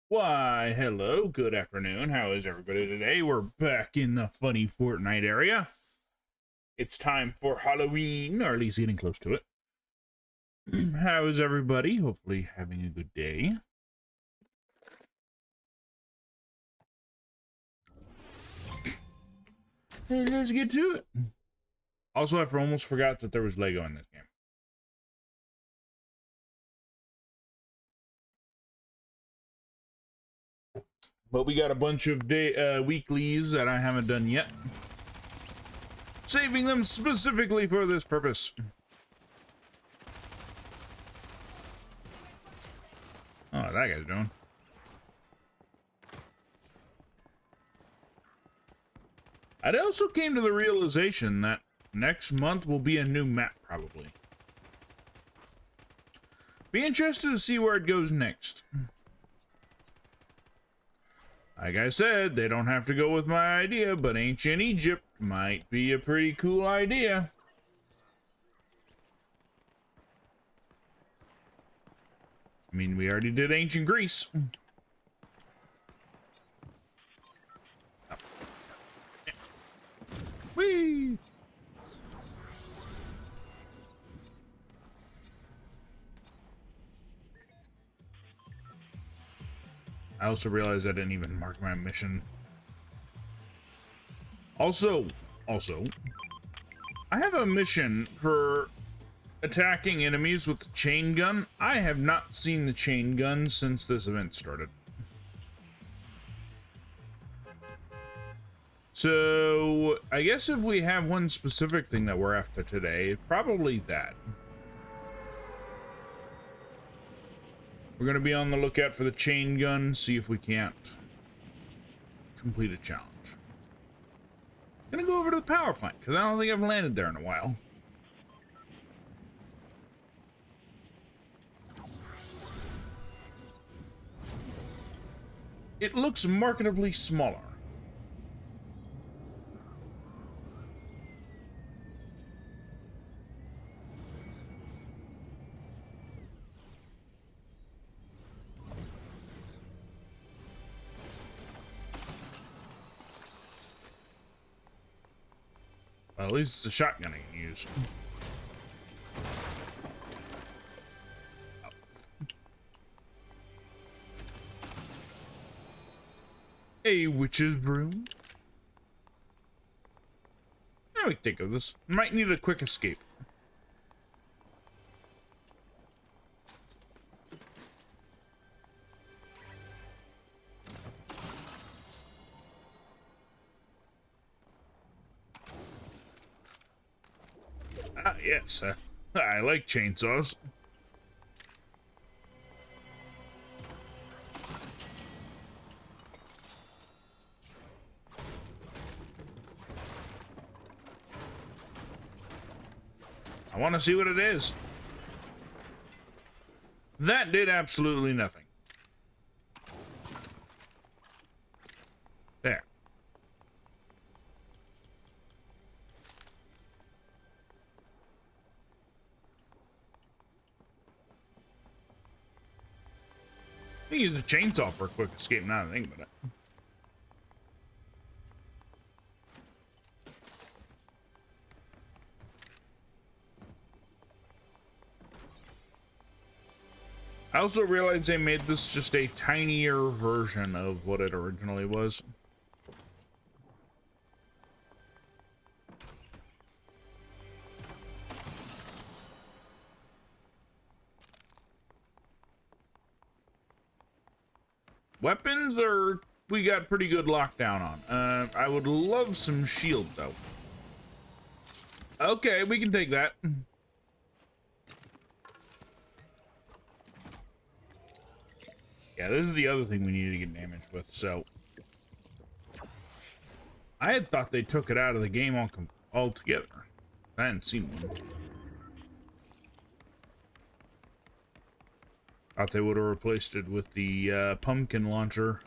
Why, hello, good afternoon. How is everybody today? We're back in the funny Fortnite area. It's time for Halloween, or at least getting close to it. How is everybody? Hopefully having a good day. And let's get to it. Also, I almost forgot that there was Lego in this game. But we got a bunch of weeklies that I haven't done yet. Saving them specifically for this purpose. Oh, that guy's doing. I also came to the realization that next month will be a new map, probably. Be interested to see where it goes next. Like I said, they don't have to go with my idea, but ancient Egypt might be a pretty cool idea. I mean, we already did ancient Greece. Whee! I also realized I didn't even mark my mission. Also, I have a mission for attacking enemies with the chain gun. I have not seen the chain gun since this event started. So, I guess if we have one specific thing that we're after today, probably that. We're going to be on the lookout for the chain gun, see if we can't complete a challenge. I'm going to go over to the power plant, because I don't think I've landed there in a while. It looks markedly smaller. Well, at least it's a shotgun I can use. A witch's broom. Now we think of this. Might need a quick escape. Ah, yes. I like chainsaws. I want to see what it is. That did absolutely nothing. There. I can use a chainsaw for a quick escape now that I think about it. I also realized they made this just a tinier version of what it originally was. Weapons are we got pretty good lockdown on. I would love some shield though. Okay, we can take that. Yeah, this is the other thing we need to get damaged with, so. I had thought they took it out of the game altogether. I hadn't seen one. Thought they would have replaced it with the pumpkin launcher.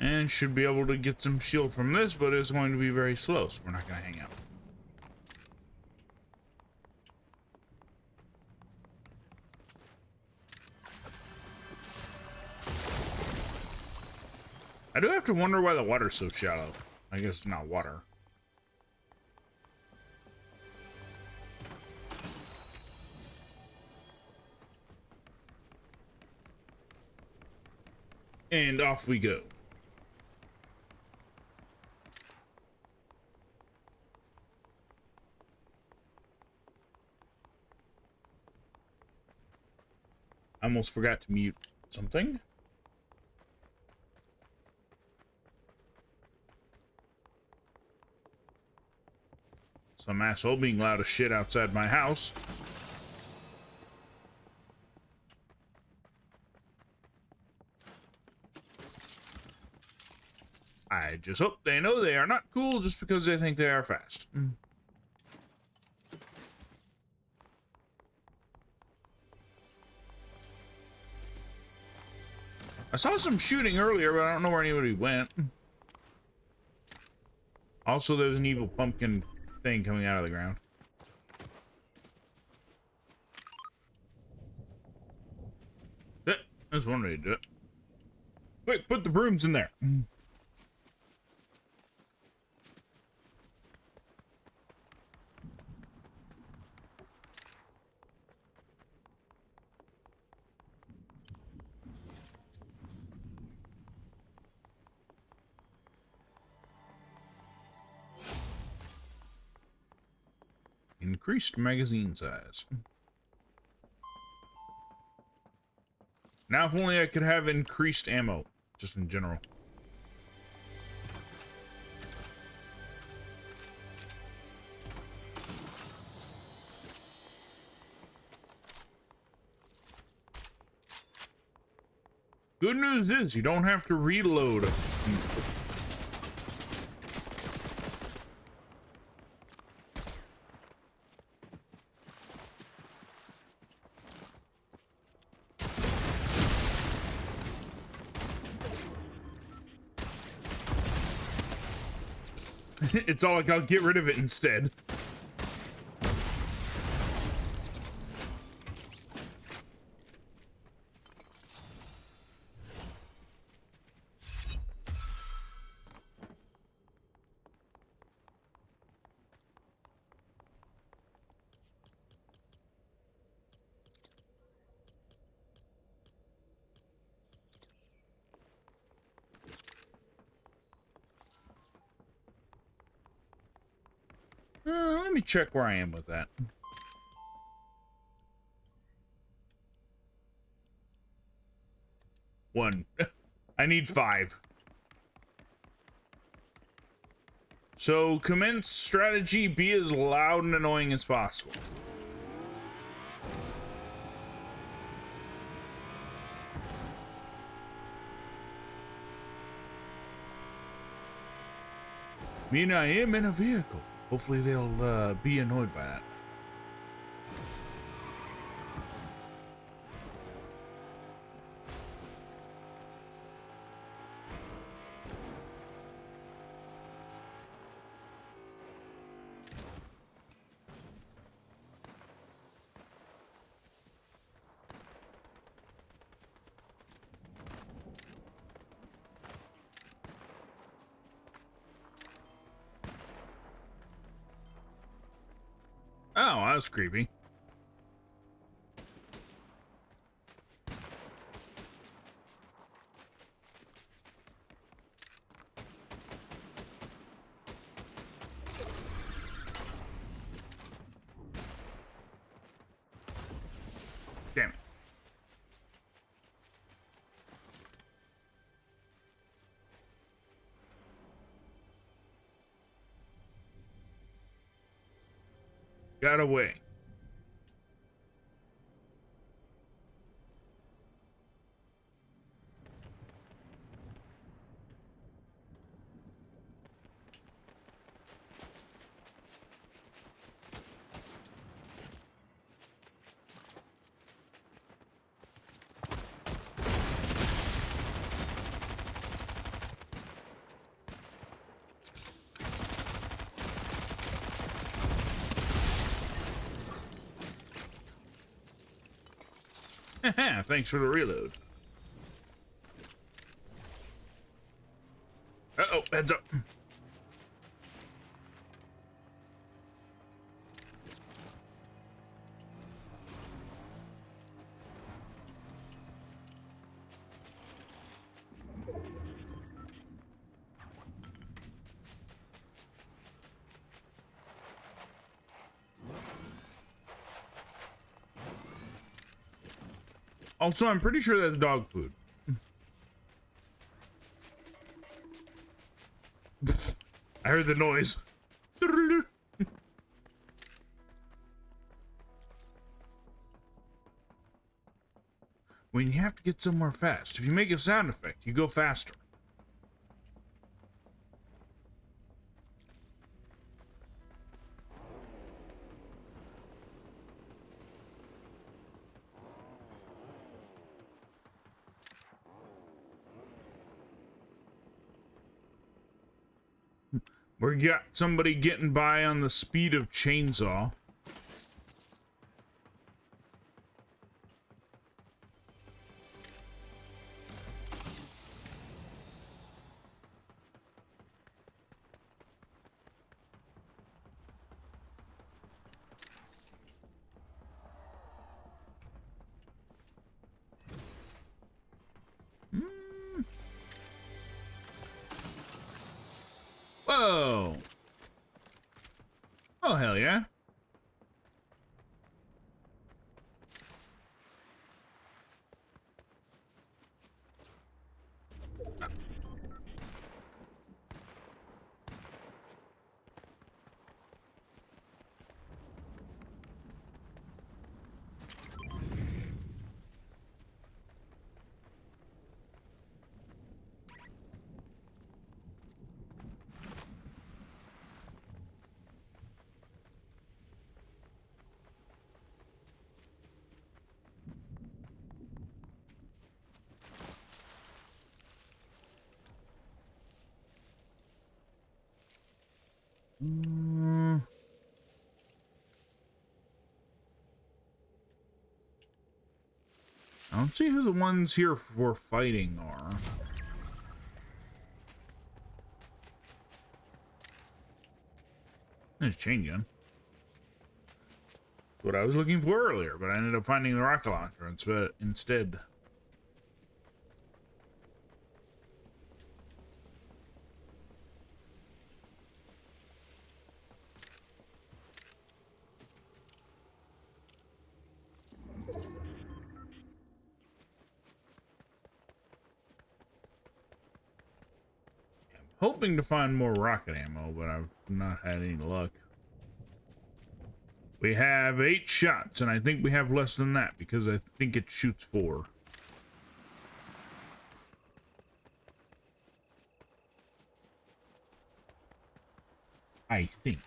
And should be able to get some shield from this, but it's going to be very slow, so we're not going to hang out. I do have to wonder why the water's so shallow. I guess it's not water. And off we go. I almost forgot to mute something. Some asshole being loud as shit outside my house. I just hope they know they are not cool just because they think they are fast. I saw some shooting earlier, but I don't know where anybody went. Also, there's an evil pumpkin thing coming out of the ground. That's one way to do it. Quick, put the brooms in there. Increased magazine size. Now, if only I could have increased ammo, just in general. Good news is you don't have to reload. It's all like I'll get rid of it instead. Let me check where I am with that. One. I need 5. So, commence strategy, be as loud and annoying as possible. I mean, I am in a vehicle. Hopefully they'll be annoyed by that. Oh, that was creepy. Damn it. Got away. Thanks for the reload. Uh-oh, heads up. Also, I'm pretty sure that's dog food. I heard the noise. When you have to get somewhere fast, if you make a sound effect, you go faster. We got somebody getting by on the speed of chainsaw. Whoa! Oh, hell yeah. I don't see who the ones here for fighting are. There's a chain gun. That's what I was looking for earlier, but I ended up finding the rocket launcher instead. Hoping to find more rocket ammo, but I've not had any luck. We have 8 shots, and I think we have less than that because I think it shoots 4. I think.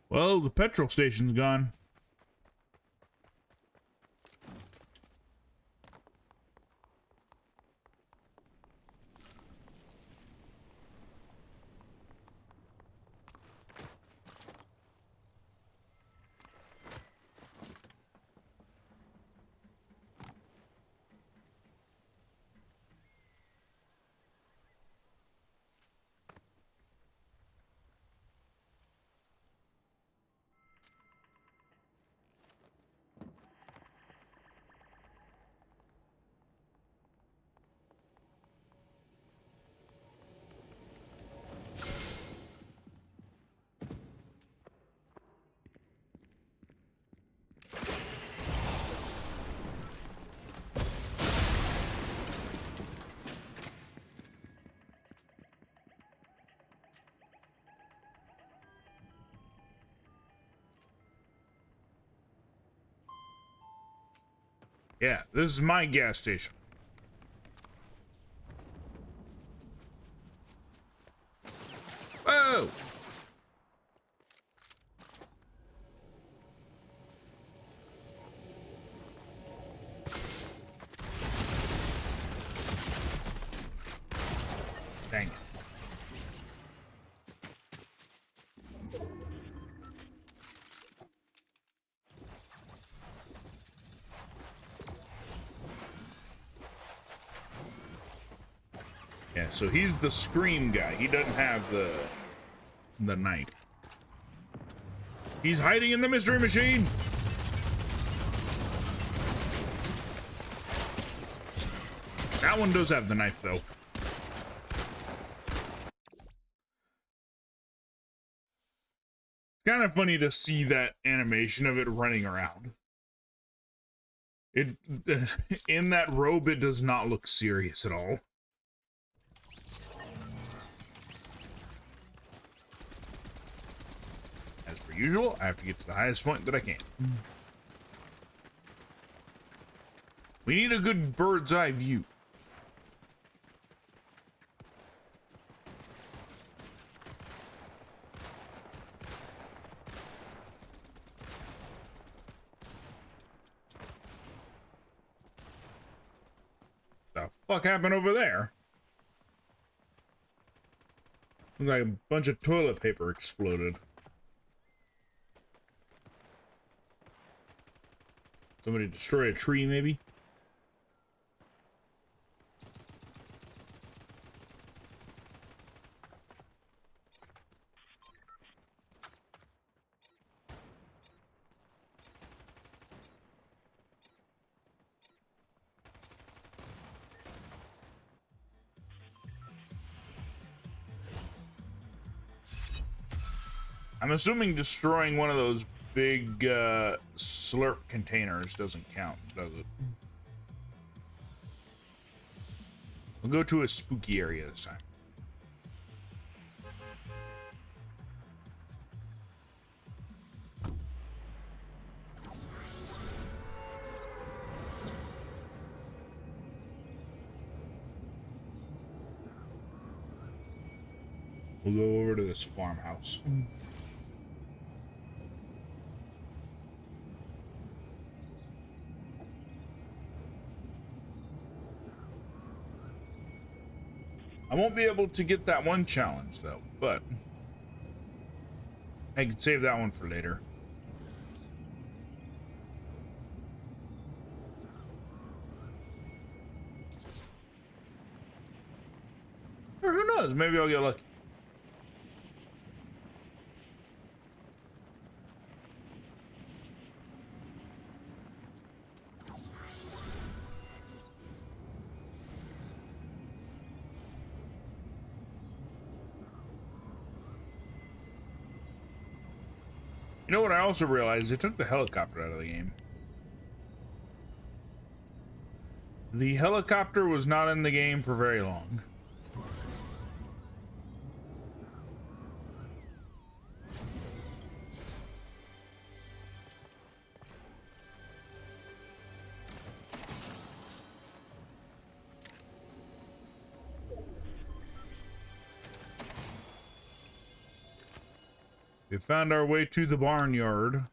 Well, the petrol station's gone. Yeah, this is my gas station. Whoa! Yeah, so he's the scream guy. He doesn't have the knife. He's hiding in the mystery machine. That one does have the knife, though. Kind of funny to see that animation of it running around. It in that robe, it does not look serious at all. As per usual, I have to get to the highest point that I can. We need a good bird's eye view. The fuck happened over there? Looks like a bunch of toilet paper exploded. Somebody destroy a tree, maybe? I'm assuming destroying one of those big slurp containers doesn't count, does it? We'll go to a spooky area this time. We'll go over to this farmhouse. I won't be able to get that one challenge, though, but I can save that one for later. Or who knows? Maybe I'll get lucky. You know what I also realized? They took the helicopter out of the game. The helicopter was not in the game for very long. We found our way to the barnyard.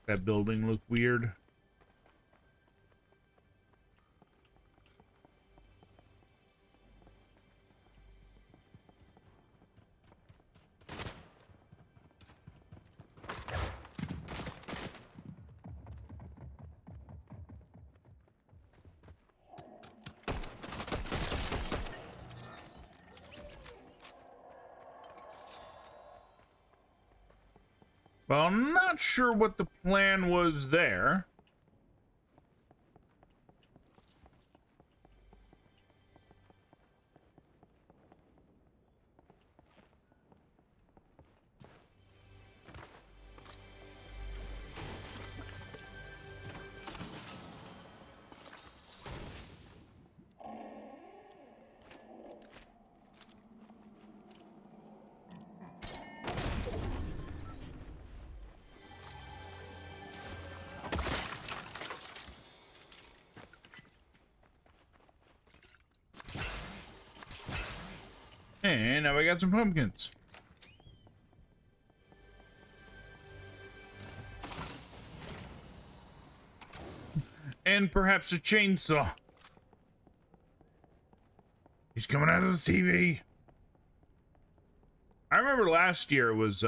That building looked weird. Well, I'm not sure what the plan was there. And now we got some pumpkins. and perhaps a chainsaw. He's coming out of the TV. I remember last year was,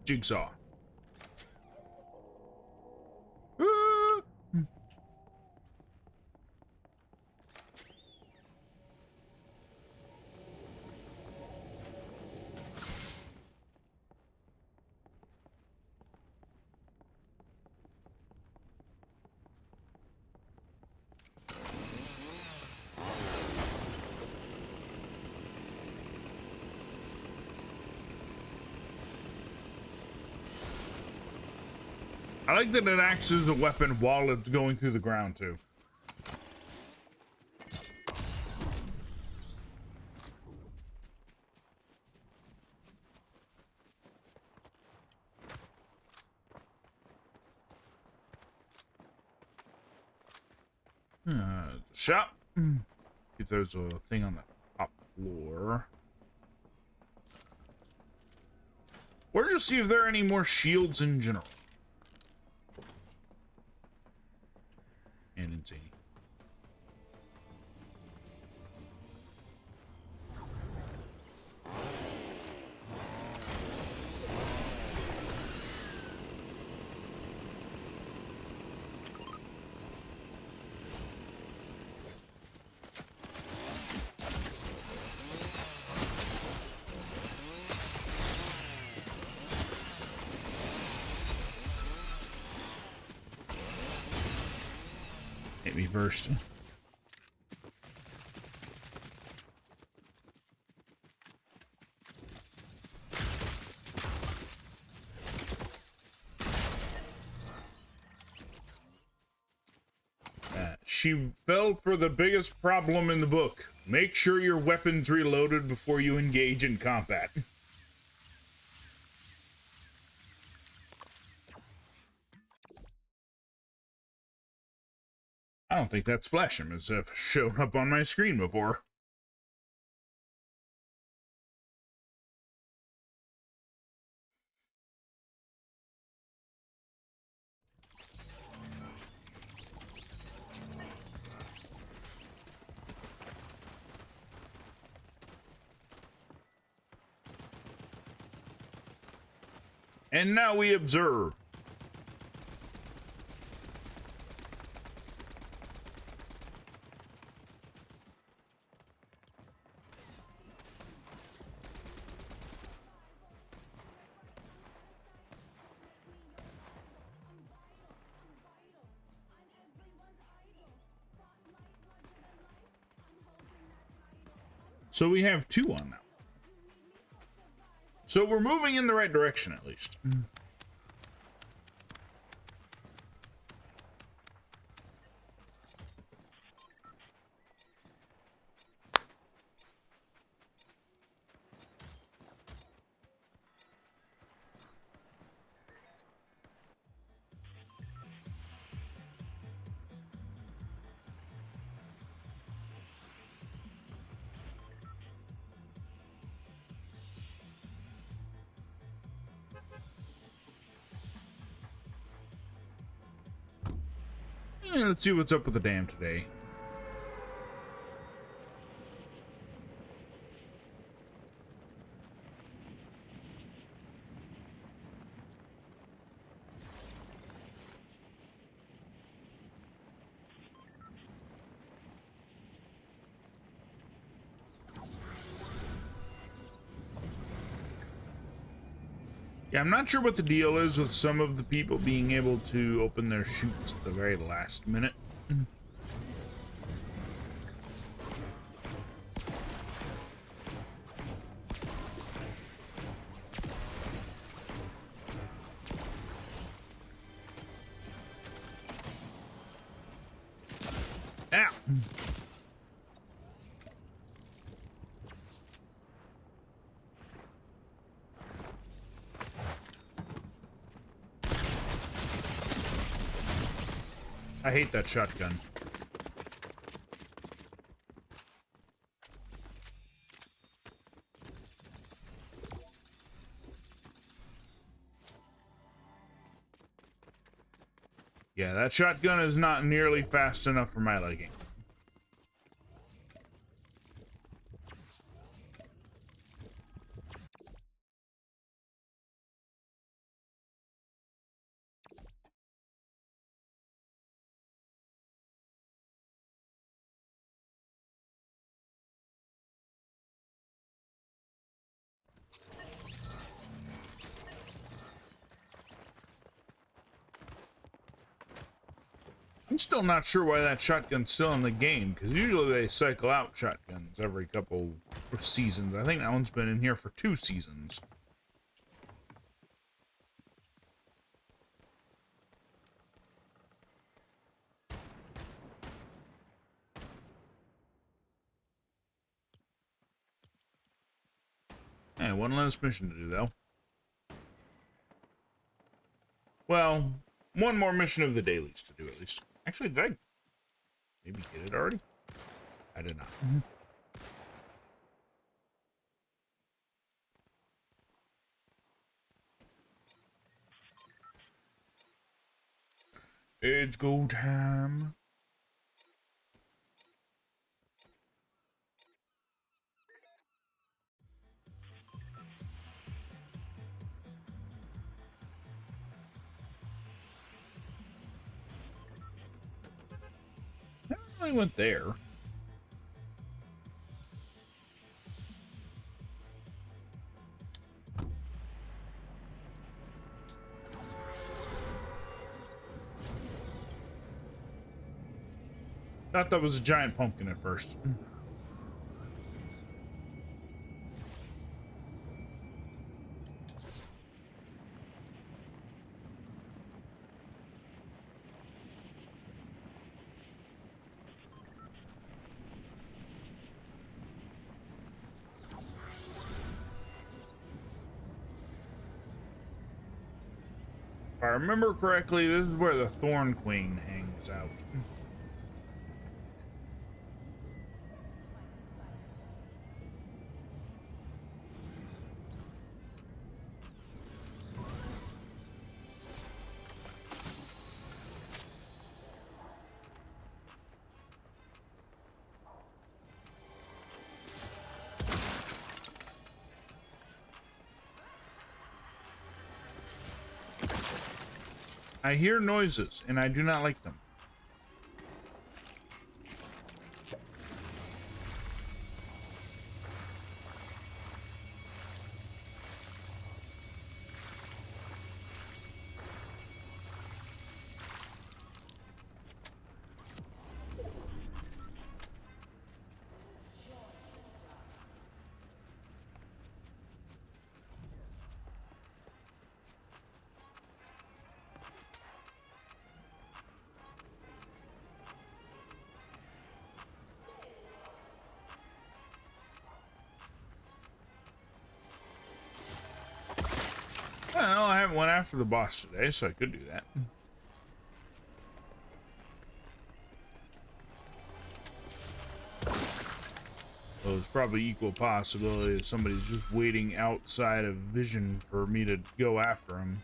Jigsaw. Ah! I like that it acts as a weapon while it's going through the ground, too. Shop. If there's a thing on the top floor. Or just see if there are any more shields in general. And insane. Hit me first. She fell for the biggest problem in the book. Make sure your weapon's reloaded before you engage in combat. I don't think that splash him has shown up on my screen before. And now we observe. So we have 2 on now. So we're moving in the right direction, at least. Yeah, let's see what's up with the dam today. Yeah, I'm not sure what the deal is with some of the people being able to open their chutes at the very last minute. Ow! I hate that shotgun. Yeah, that shotgun is not nearly fast enough for my liking. I'm still not sure why that shotgun's still in the game, because usually they cycle out shotguns every couple of seasons. I think that one's been in here for 2 seasons. Hey, one less mission to do, though. Well, one more mission of the dailies to do, at least. Actually, did I maybe get it already? I did not. It's go time. I really went there. Thought that was a giant pumpkin at first. If I remember correctly, this is where the Thorn Queen hangs out. I hear noises, and I do not like them. Well, I haven't went after the boss today, so I could do that. Well, there's probably equal possibility that somebody's just waiting outside of vision for me to go after him.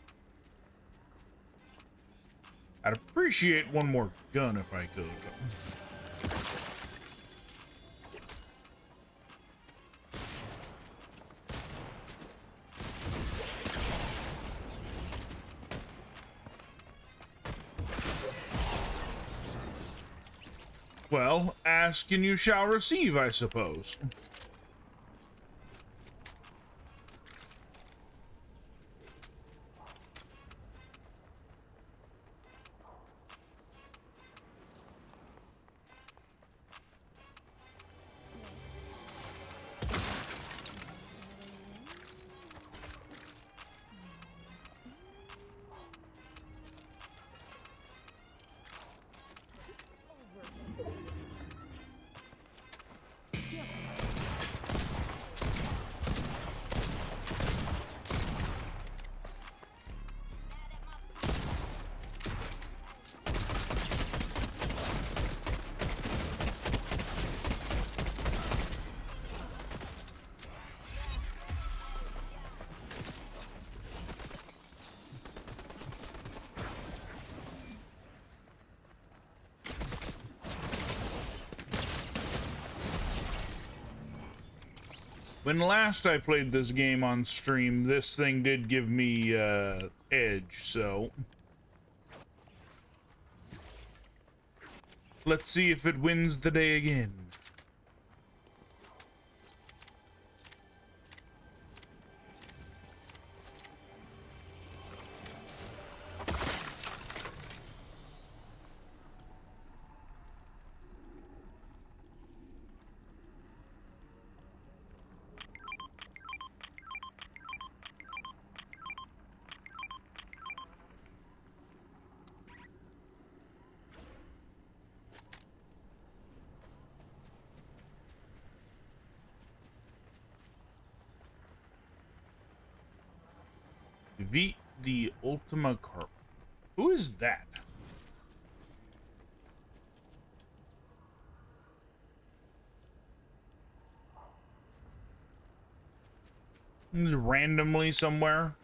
I'd appreciate one more gun if I could. Well, ask and you shall receive, I suppose. When last I played this game on stream, this thing did give me edge, so let's see if it wins the day again. Defeat the Ultima Carp. Who is that? Randomly somewhere?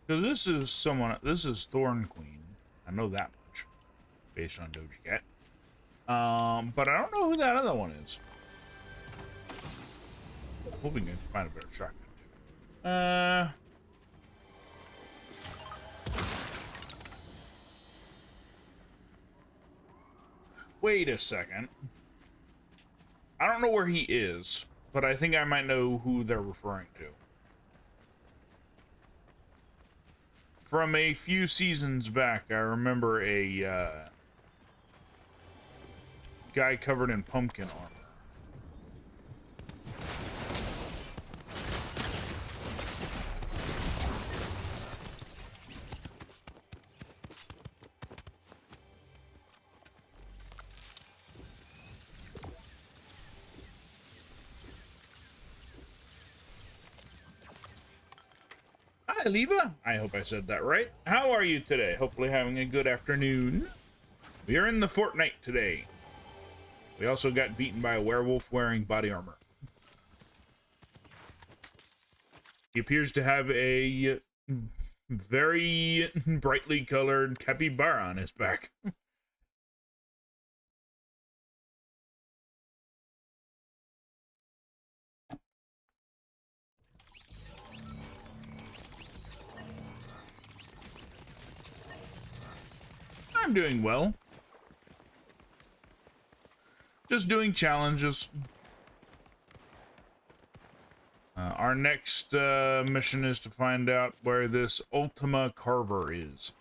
Because this is someone. This is Thorn Queen. I know that much, based on Doja Cat. But I don't know who that other one is. Hoping to find a better shotgun. Wait a second. I don't know where he is, but I think I might know who they're referring to. From a few seasons back, I remember a guy covered in pumpkin armor. Hi, Leva. I hope I said that right. How are you today? Hopefully having a good afternoon. We are in the Fortnite today. We also got beaten by a werewolf wearing body armor. He appears to have a very brightly colored capybara on his back. I'm doing well. Just doing challenges. Our next mission is to find out where this Ultima Carver is.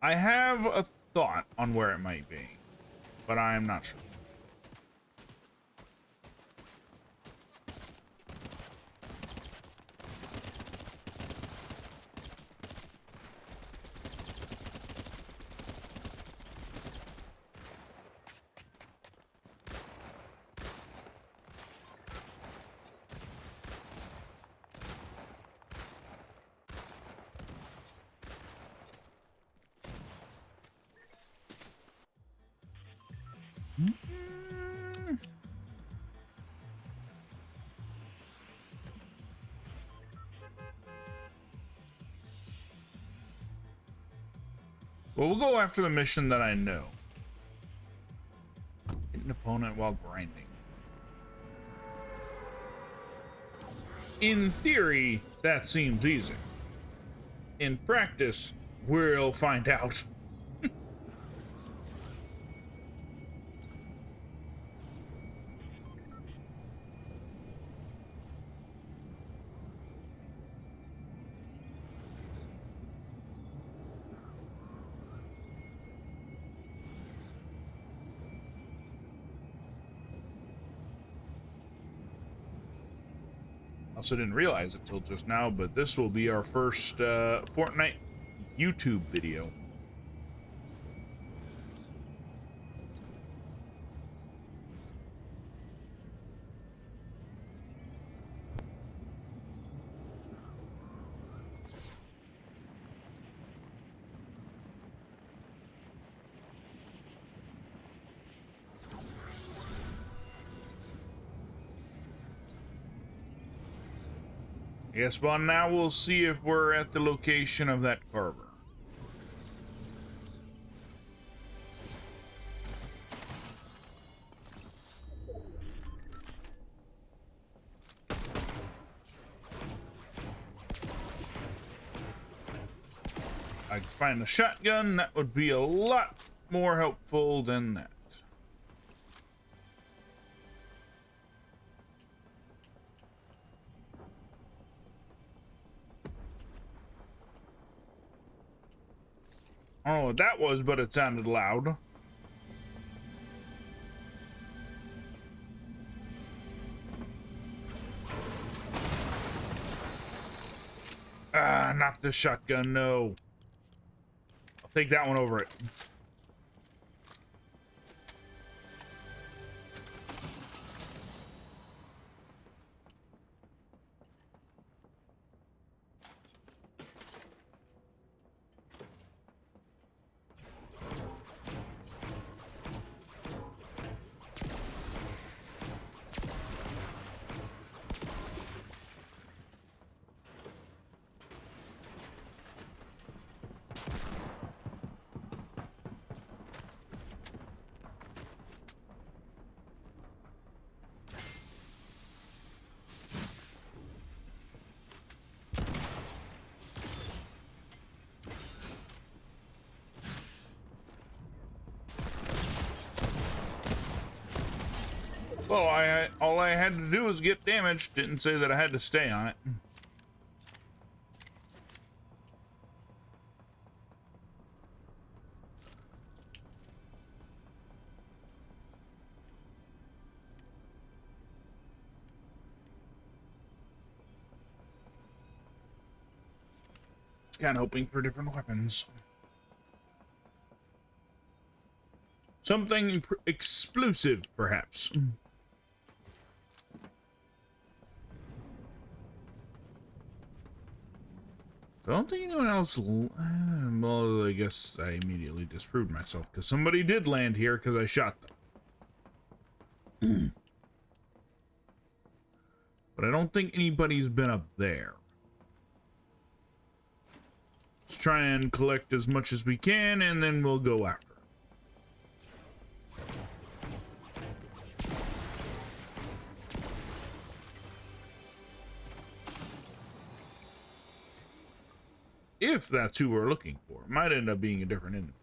I have a thought on where it might be, but I'm not sure. Well, we'll go after the mission that I know. Hit an opponent while grinding. In theory, that seems easy. In practice, we'll find out. Also didn't realize it till just now, but this will be our first Fortnite YouTube video. Yes, well, now we'll see if we're at the location of that Carver. I could find a shotgun, that would be a lot more helpful than that. I don't know what that was, but it sounded loud. Ah, not the shotgun, no. I'll take that one over it. Well, all I had to do was get damaged. Didn't say that I had to stay on it. Just kind of hoping for different weapons. Something explosive, perhaps. I don't think anyone else... Well, I guess I immediately disproved myself, because somebody did land here because I shot them. But I don't think anybody's been up there. Let's try and collect as much as we can, and then we'll go after. If that's who we're looking for. It might end up being a different enemy.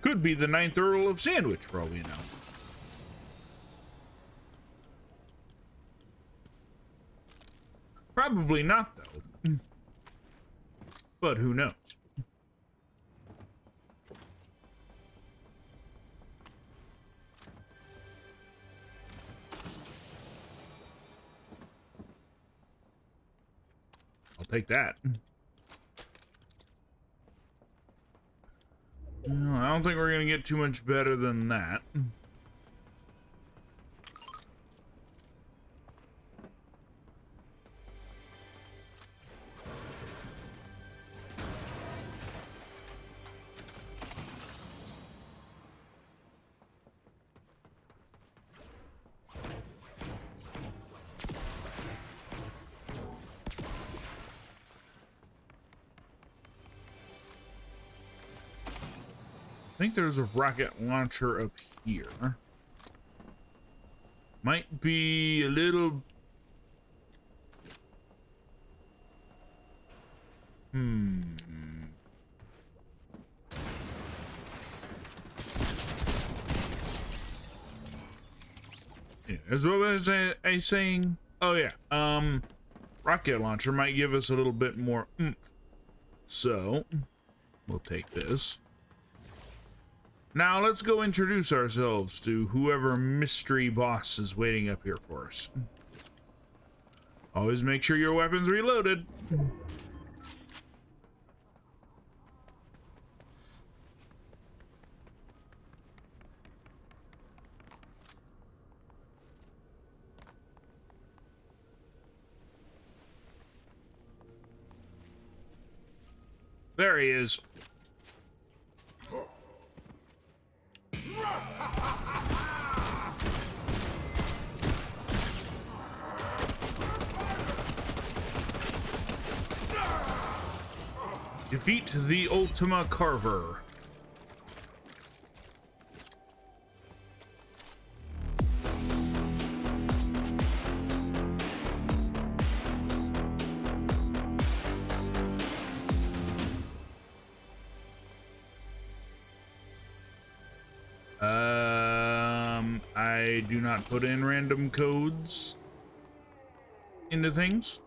Could be the 9th Earl of Sandwich, for all we know. Probably not, though. But who knows? I'll take that. No, I don't think we're gonna get too much better than that. I think there's a rocket launcher up here. Might be a little... Yeah, as what was I saying? Oh yeah, rocket launcher might give us a little bit more oomph. So, we'll take this. Now let's go introduce ourselves to whoever mystery boss is waiting up here for us. Always make sure your weapon's reloaded. There he is. Defeat the Ultima Carver. I do not put in random codes into things.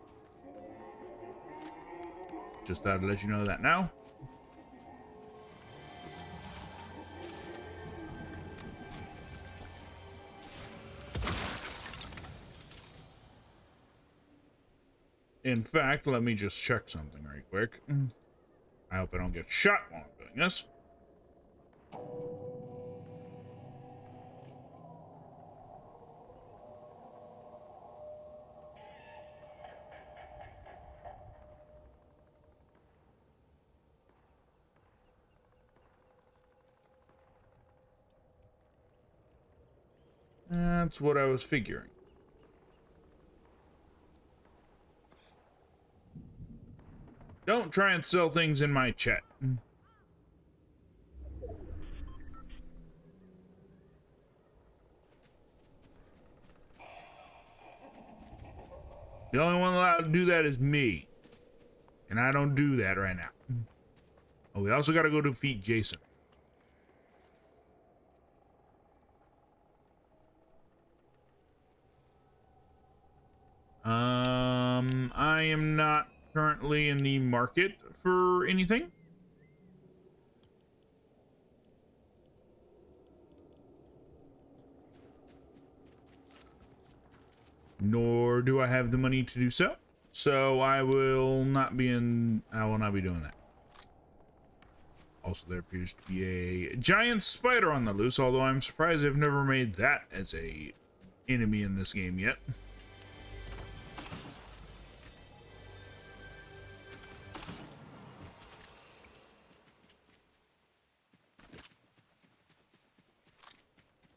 Just thought I'd let you know that now. In fact, let me just check something right quick. I hope I don't get shot while I'm doing this. That's what I was figuring. Don't try and sell things in my chat. The only one allowed to do that is me. And I don't do that right now. Oh, we also got to go defeat Jason. I am not currently in the market for anything. Nor do I have the money to do so. So I will not be doing that. Also, there appears to be a giant spider on the loose, although I'm surprised I've never made that as a enemy in this game yet.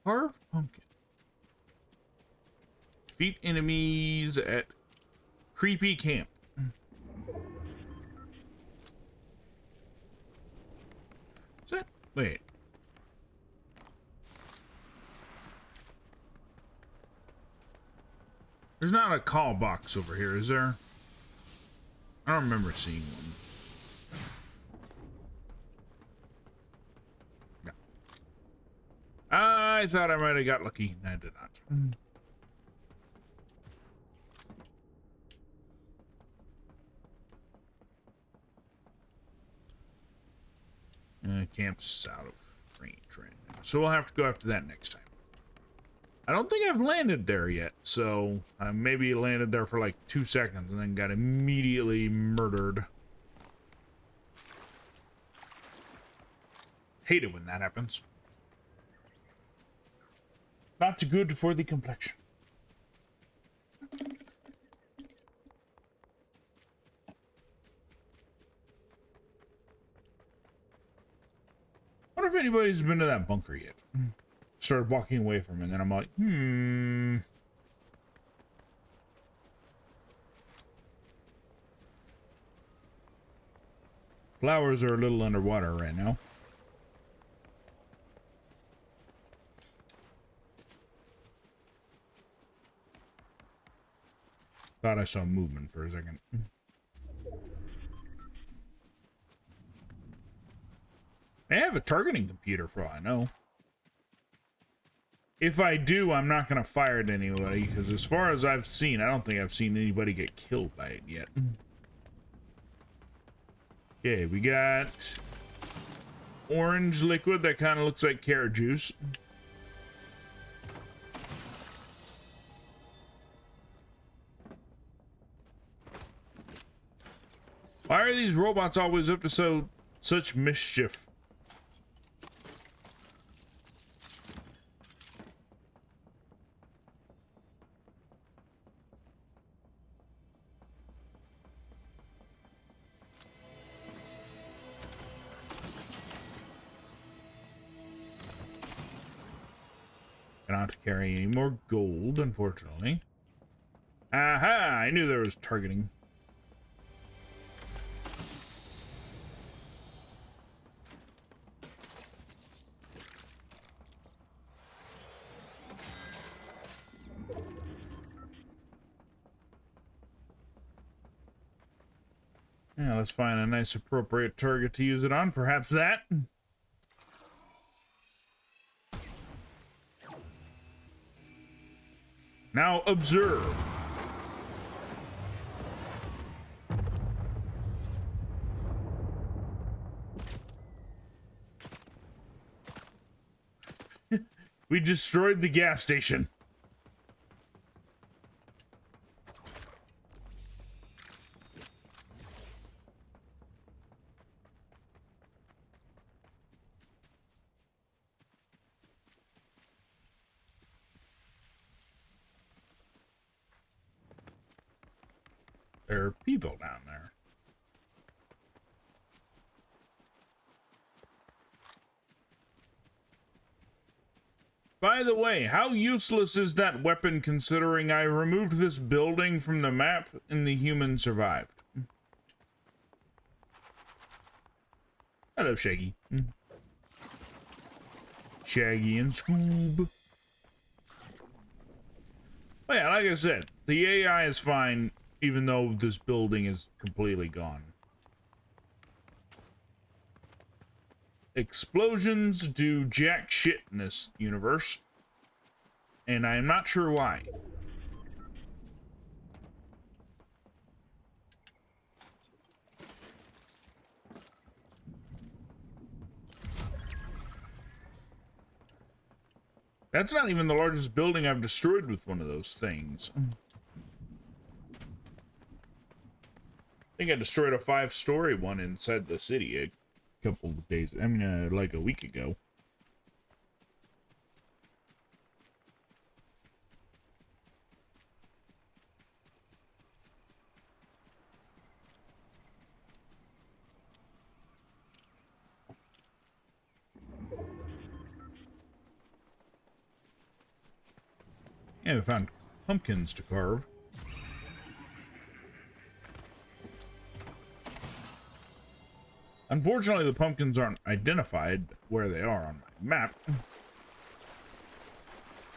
Carved pumpkin. Defeat enemies at creepy camp. Is that? Wait. There's not a call box over here, is there? I don't remember seeing one. No. I thought I might have got lucky. I did not. Camp's out of range right now, so we'll have to go after that next time. I don't think I've landed there yet, so I maybe landed there for like 2 seconds and then got immediately murdered. Hate it when that happens. Not good for the complexion. I wonder if anybody's been to that bunker yet. Started walking away from it, and then I'm like, Flowers are a little underwater right now. Thought I saw movement for a second. I have a targeting computer for all I know. If I do, I'm not going to fire at anybody, because as far as I've seen, I don't think I've seen anybody get killed by it yet. Okay, we got orange liquid that kind of looks like carrot juice. Why are these robots always up to such mischief? Cannot carry any more gold, unfortunately. Aha! I knew there was targeting. Yeah, let's find a nice appropriate target to use it on. Perhaps that. Now observe. We destroyed the gas station. There are people down there. By the way, how useless is that weapon considering I removed this building from the map and the human survived? Hello, Shaggy. Shaggy and Scoob. But yeah, like I said, the AI is fine, even though this building is completely gone. Explosions do jack shit in this universe, and I'm not sure why. That's not even the largest building I've destroyed with one of those things. I think I destroyed a 5-story one inside the city a couple of days, like a week ago. Yeah, we found pumpkins to carve. Unfortunately, the pumpkins aren't identified where they are on my map.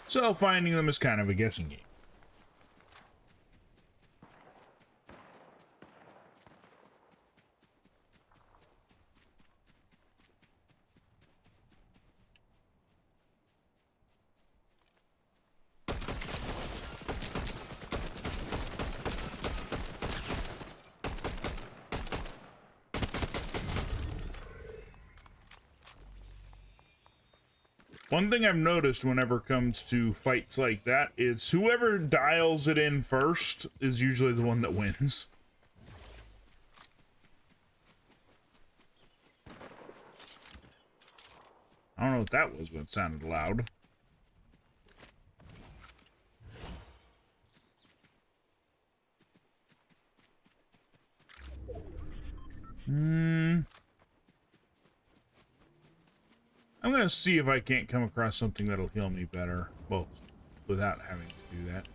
So finding them is kind of a guessing game. One thing I've noticed whenever it comes to fights like that is whoever dials it in first is usually the one that wins. I don't know what that was, but it sounded loud. I'm gonna see if I can't come across something that'll heal me better. Well, without having to do that.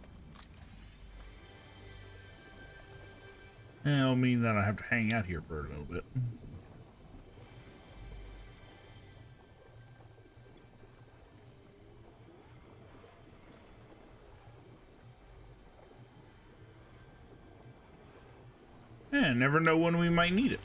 And it'll mean that I have to hang out here for a little bit. And never know when we might need it.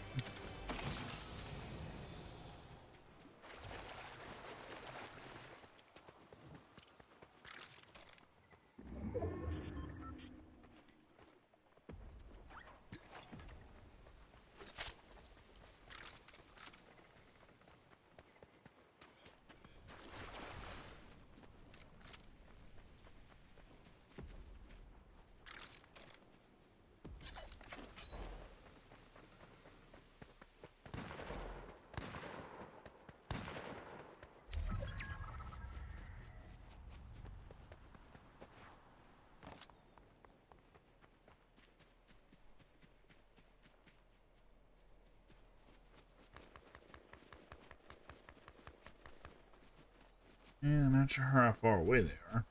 Yeah, I'm not sure how far away they are.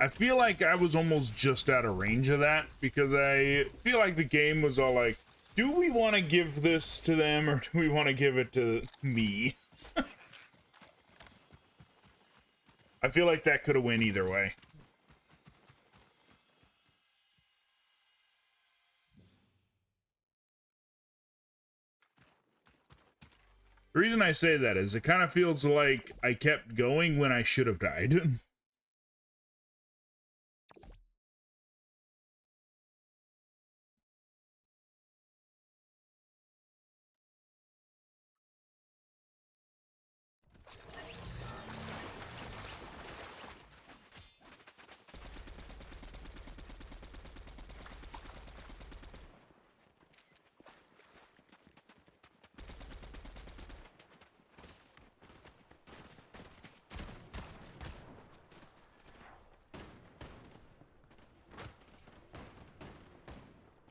I feel like I was almost just out of range of that, because I feel like the game was all like, do we want to give this to them or do we want to give it to me? I feel like that could have went either way. The reason I say that is it kind of feels like I kept going when I should have died.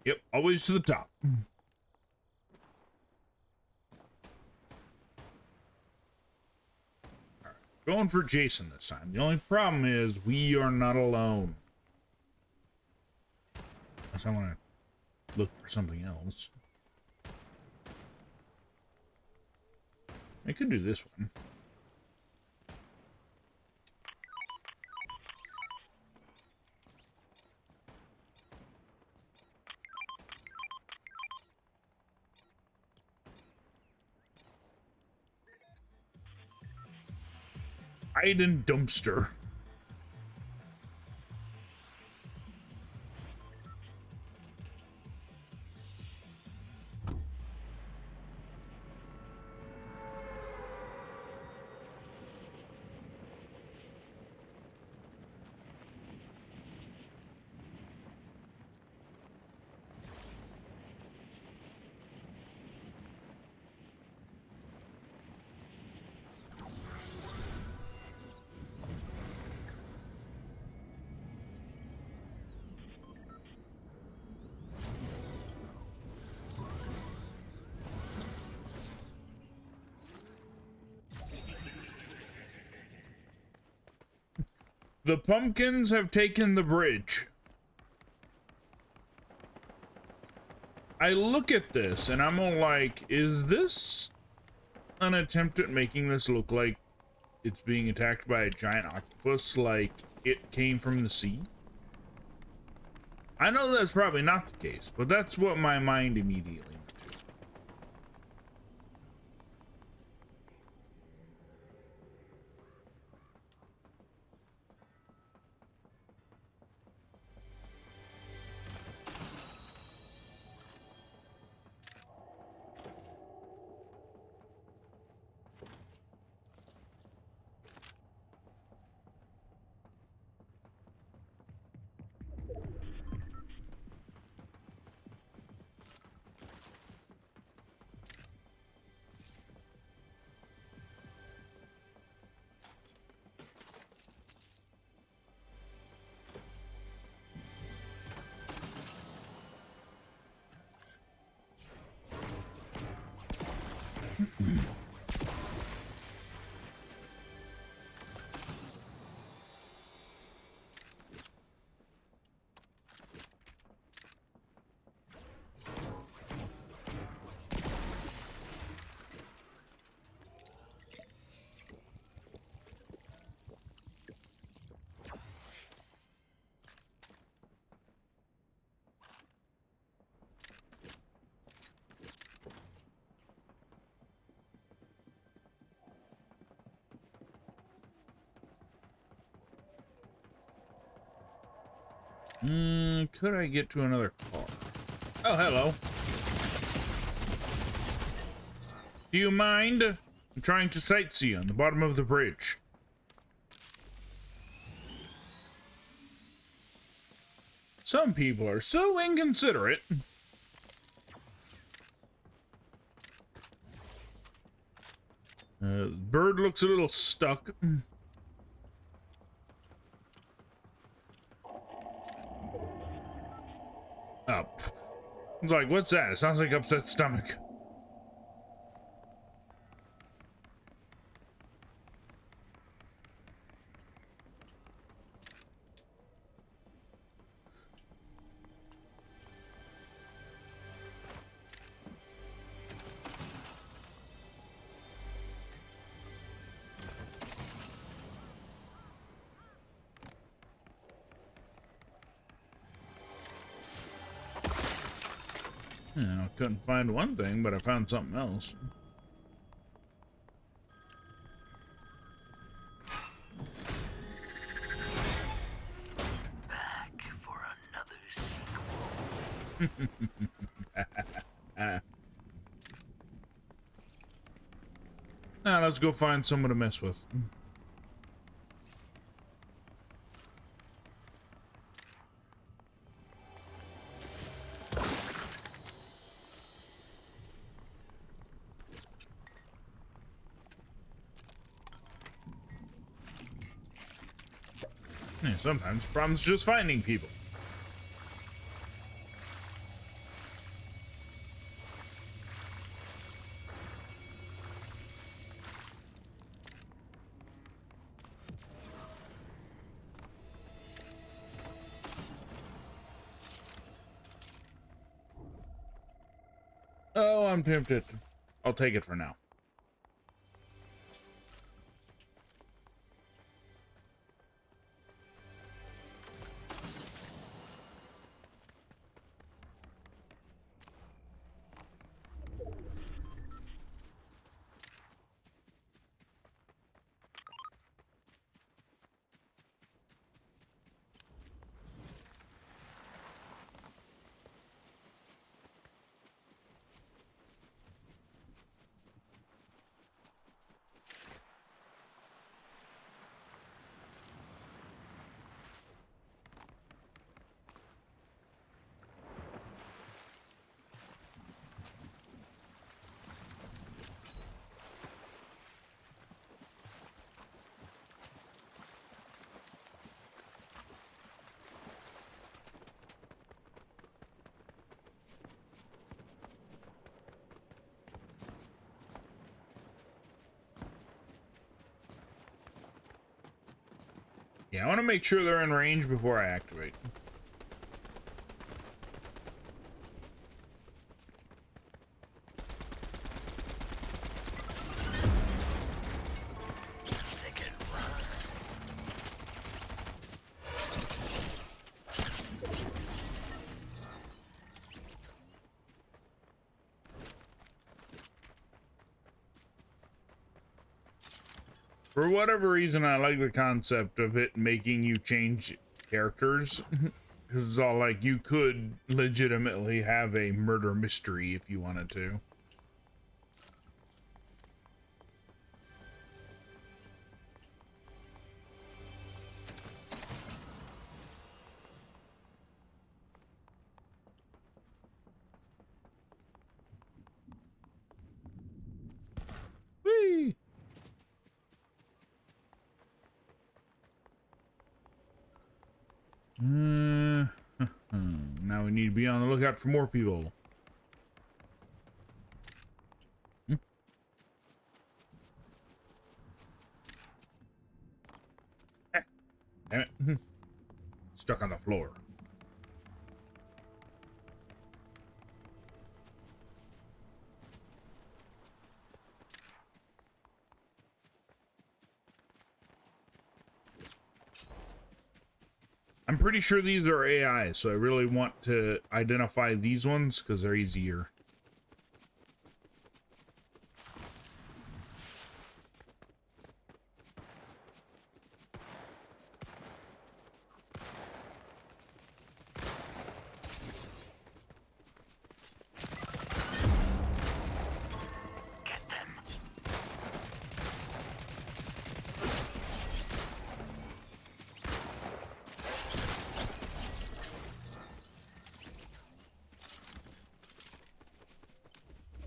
Yep, always to the top. Alright, going for Jason this time. The only problem is we are not alone. Unless I want to look for something else. I could do this one. Hide in dumpster. The pumpkins have taken the bridge. I look at this and I'm all like, is this an attempt at making this look like it's being attacked by a giant octopus, like it came from the sea? I know that's probably not the case, but that's what my mind immediately went to. Could I get to another car? Oh, hello. Do you mind? I'm trying to sightsee on the bottom of the bridge. Some people are so inconsiderate. Bird looks a little stuck. Oh, it's like, what's that? It sounds like upset stomach. Yeah, I couldn't find one thing, but I found something else. Back for another sequel. Now let's go find someone to mess with. Yeah, sometimes problems just finding people. Oh, I'm tempted. I'll take it for now. Yeah, I want to make sure they're in range before I activate. For whatever reason, I like the concept of it making you change characters. Because it's all like, you could legitimately have a murder mystery if you wanted to. Whee! Now we need to be on the lookout for more people. Damn it. Stuck on the floor. I'm pretty sure these are AI, so I really want to identify these ones because they're easier.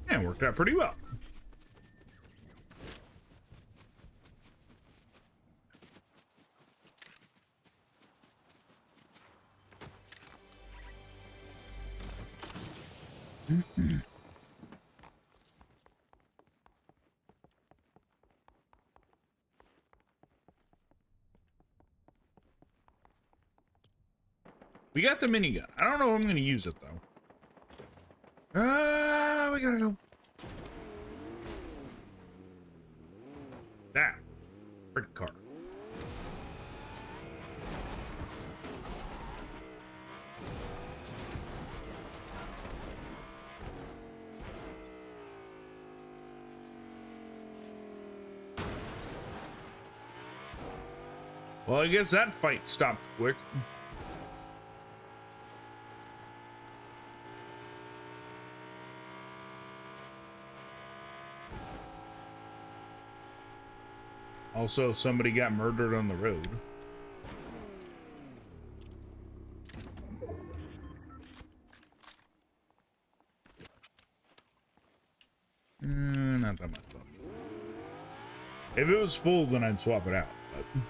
Yeah, worked out pretty well. We got the minigun. I don't know if I'm going to use it, though. We gotta go. Damn. Freaking car. Well, I guess that fight stopped quick. Also, somebody got murdered on the road. Not that much fun. If it was full, then I'd swap it out. But...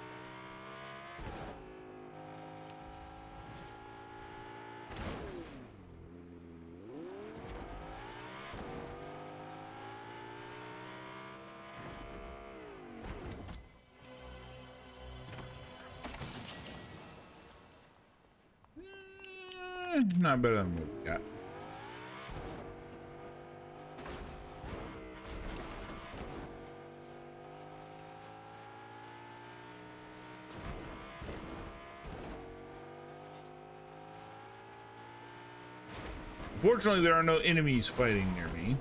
not better than what we got. Fortunately, there are no enemies fighting near me.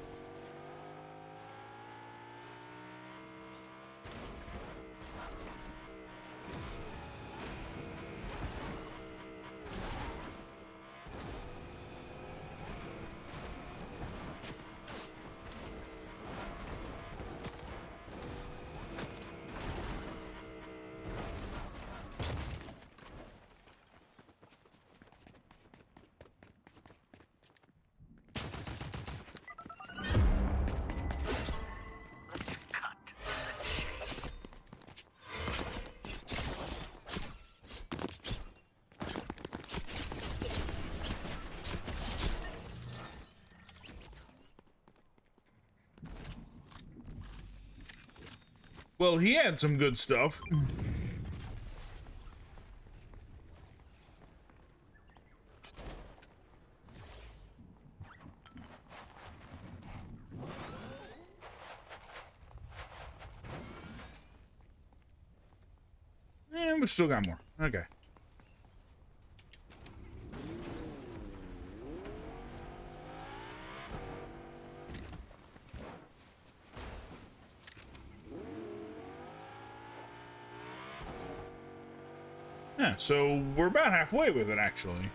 Well, he had some good stuff. And we still got more. Okay. Yeah, so we're about halfway with it, actually.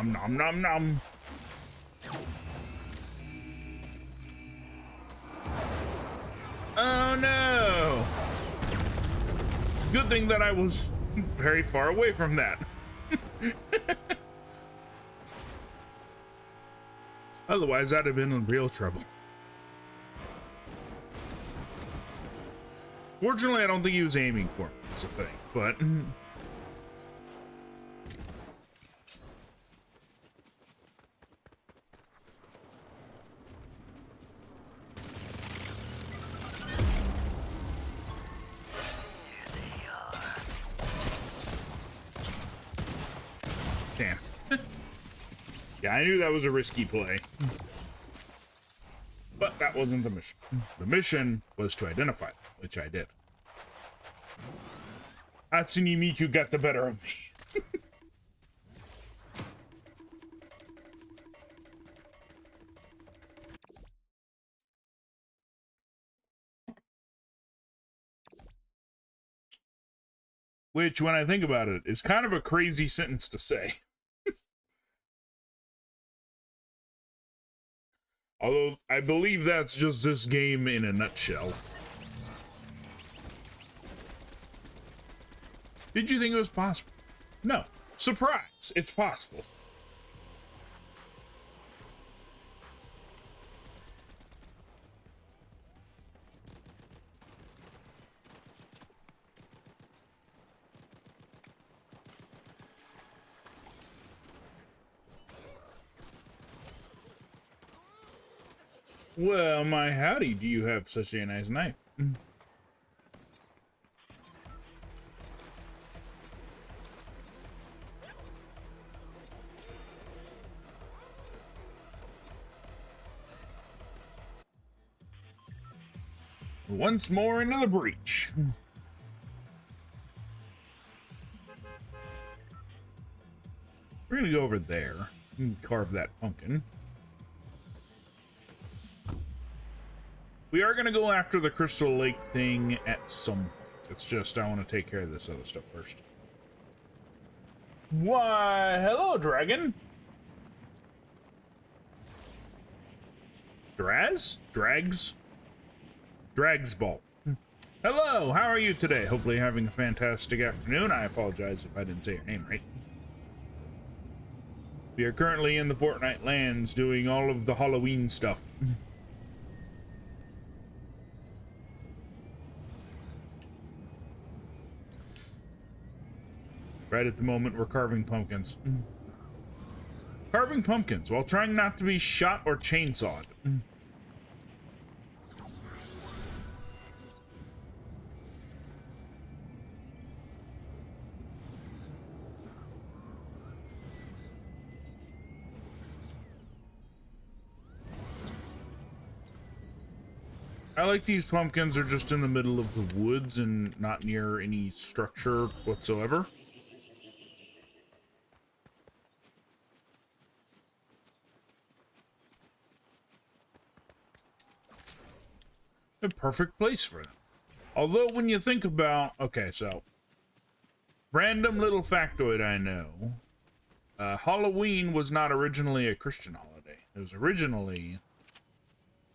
Nom nom nom. Oh no! Good thing that I was very far away from that. Otherwise, I'd have been in real trouble. Fortunately, I don't think he was aiming for me, is the thing, but... Damn. Yeah, I knew that was a risky play. But that wasn't the mission. The mission was to identify them, which I did. Hatsune Miku got the better of me. Which, when I think about it, is kind of a crazy sentence to say. Although, I believe that's just this game in a nutshell. Did you think it was possible? No. Surprise! It's possible. Well, my howdy, do you have such a nice knife? Once more into the breach. We're gonna go over there and carve that pumpkin. We are gonna go after the Crystal Lake thing at some point. It's just I want to take care of this other stuff first. Why, hello, dragon. Dragsball. Hello, how are you today? Hopefully having a fantastic afternoon. I apologize if I didn't say your name right. We are currently in the Fortnite lands doing all of the Halloween stuff. Right at the moment, we're carving pumpkins. Carving pumpkins while trying not to be shot or chainsawed. I like these pumpkins are just in the middle of the woods and not near any structure whatsoever. A perfect place for them. Although when you think about, okay, so random little factoid I know, Halloween was not originally a Christian holiday. It was originally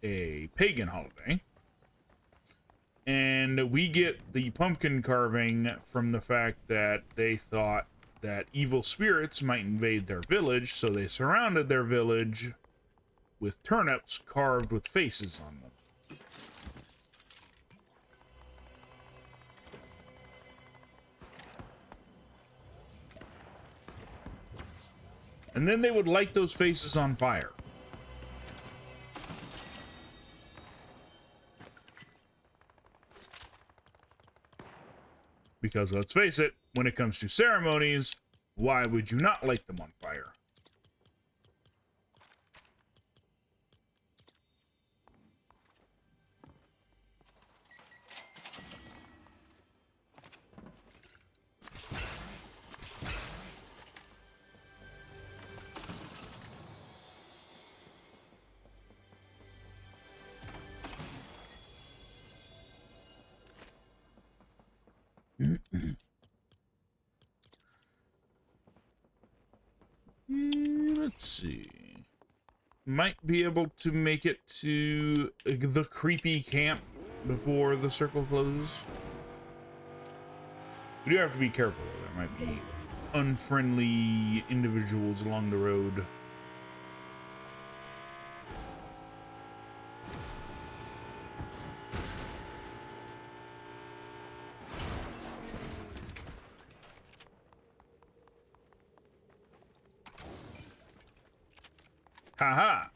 a pagan holiday. And we get the pumpkin carving from the fact that they thought that evil spirits might invade their village, so they surrounded their village with turnips carved with faces on them. And then they would light those faces on fire. Because let's face it, when it comes to ceremonies, why would you not light them on fire? Let's see. Might be able to make it to the creepy camp before the circle closes. We do have to be careful, though. There might be unfriendly individuals along the road. Haha!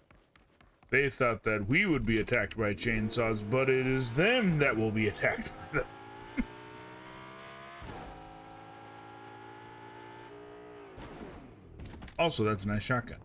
They thought that we would be attacked by chainsaws, but it is them that will be attacked by them. Also, that's a nice shotgun.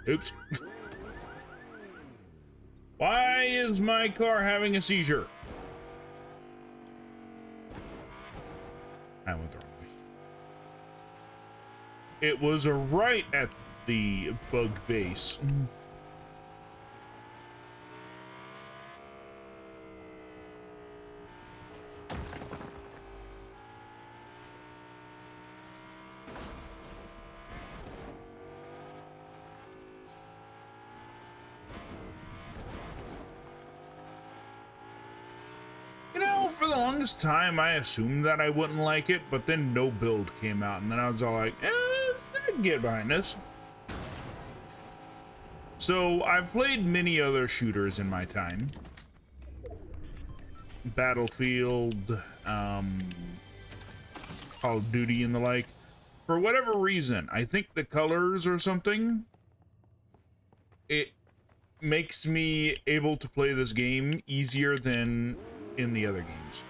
Oops. Why is my car having a seizure? I went the wrong way. It was right at the bug base. For the longest time, I assumed that I wouldn't like it, but then no build came out, and then I was all like, I can get behind this. So, I've played many other shooters in my time. Battlefield, Call of Duty and the like. For whatever reason, I think the colors or something, it makes me able to play this game easier than in the other games.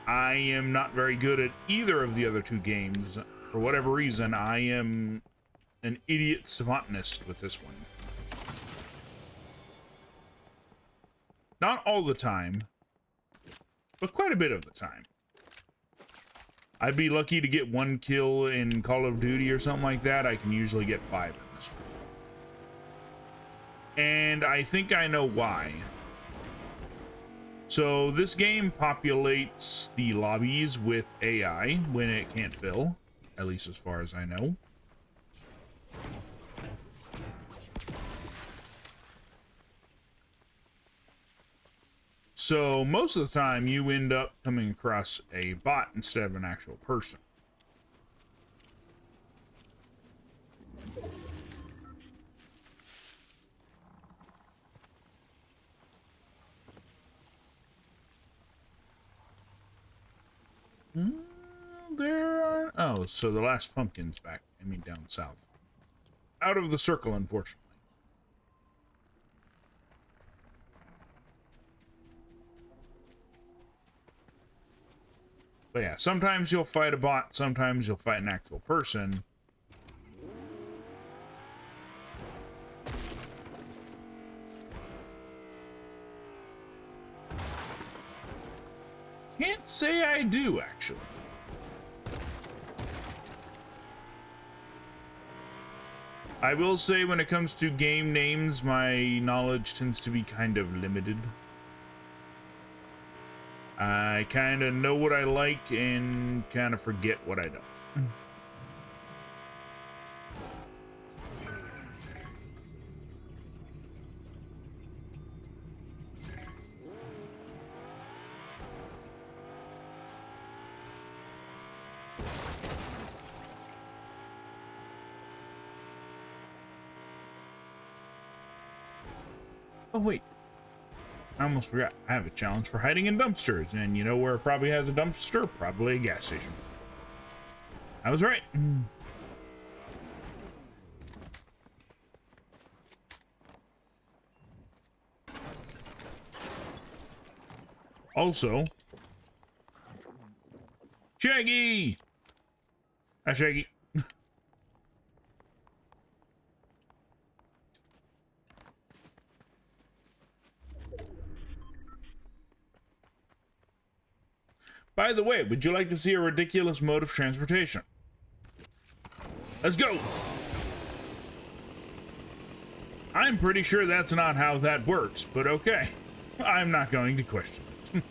I am not very good at either of the other two games. For whatever reason, I am an idiot savantanist with this one. Not all the time, but quite a bit of the time. I'd be lucky to get 1 kill in Call of Duty or something like that. I can usually get 5 in this one. And I think I know why. So this game populates the lobbies with AI when it can't fill, at least as far as I know. So most of the time you end up coming across a bot instead of an actual person. There are... Oh, so the last pumpkin's back. I mean, down south. Out of the circle, unfortunately. But yeah, sometimes you'll fight a bot, sometimes you'll fight an actual person. Can't say I do, actually. I will say when it comes to game names, my knowledge tends to be kind of limited. I kind of know what I like and kind of forget what I don't. Oh, wait. I almost forgot. I have a challenge for hiding in dumpsters. And you know where it probably has a dumpster? Probably a gas station. I was right. Also, Shaggy! Hi, Shaggy. By the way, would you like to see a ridiculous mode of transportation? Let's go! I'm pretty sure that's not how that works, but okay. I'm not going to question it.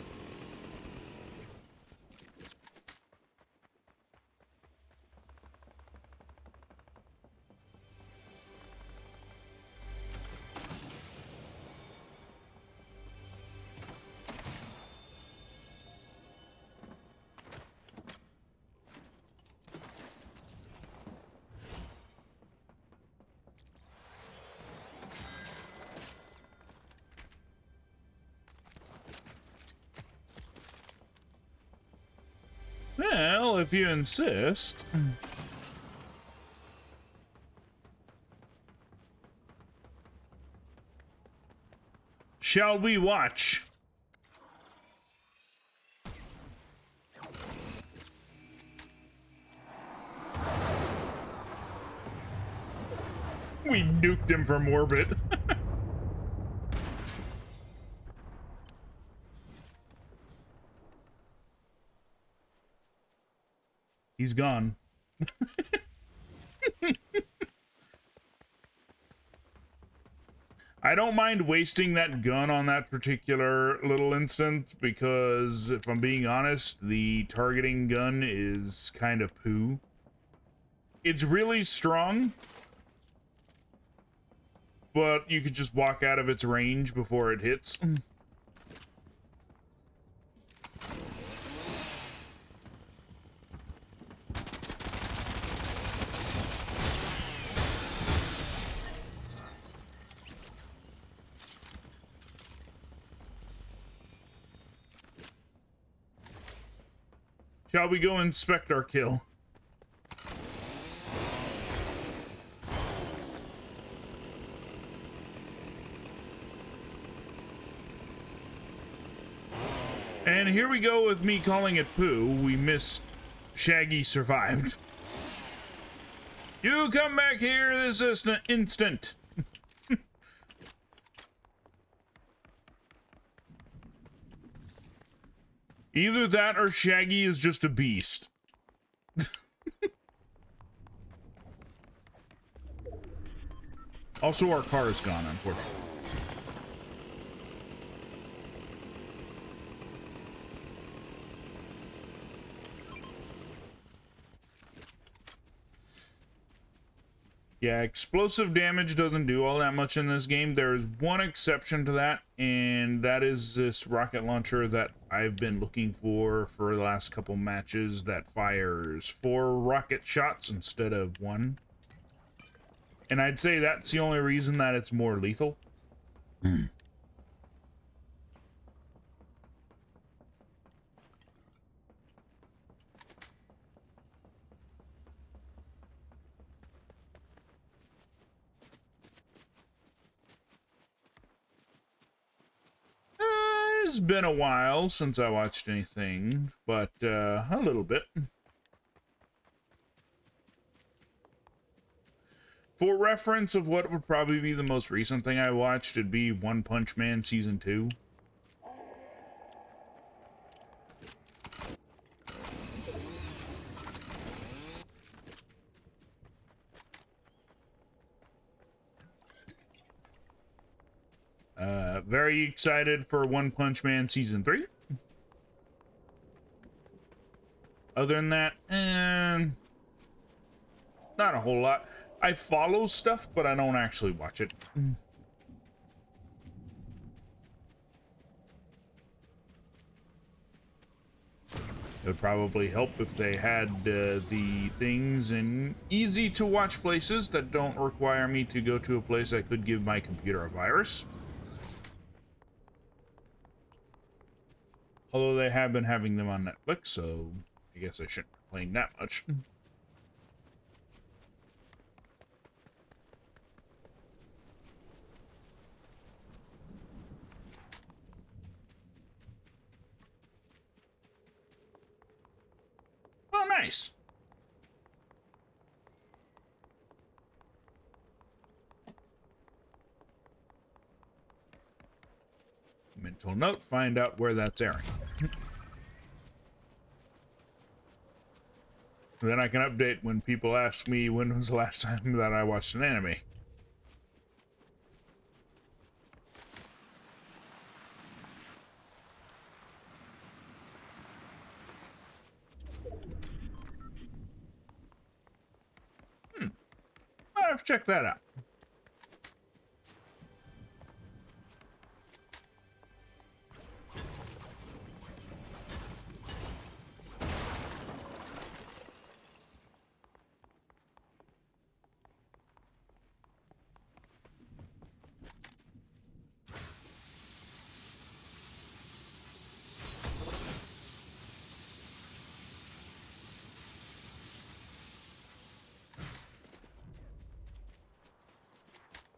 Well, if you insist. Shall we watch? We nuked him from orbit. He's gone. I don't mind wasting that gun on that particular little instance because, if I'm being honest, the targeting gun is kind of poo. It's really strong, but you could just walk out of its range before it hits. Shall we go inspect our kill? And here we go with me calling it poo. We missed. Shaggy survived. You come back here this instant. Either that or Shaggy is just a beast. Also, our car is gone, unfortunately. Yeah, explosive damage doesn't do all that much in this game. There's one exception to that, and that is this rocket launcher that I've been looking for the last couple matches that fires 4 rocket shots instead of 1. And I'd say that's the only reason that it's more lethal. It's been a while since I watched anything, but a little bit. For reference of what would probably be the most recent thing I watched, it'd be One Punch Man Season 2. Very excited for One Punch Man Season 3. Other than that, not a whole lot. I follow stuff, but I don't actually watch it. It would probably help if they had the things in easy-to-watch places that don't require me to go to a place that could give my computer a virus. Although they have been having them on Netflix, so I guess I shouldn't complain that much. Oh, nice. Mental note, find out where that's airing. Then I can update when people ask me when was the last time that I watched an anime. I'll have to check that out.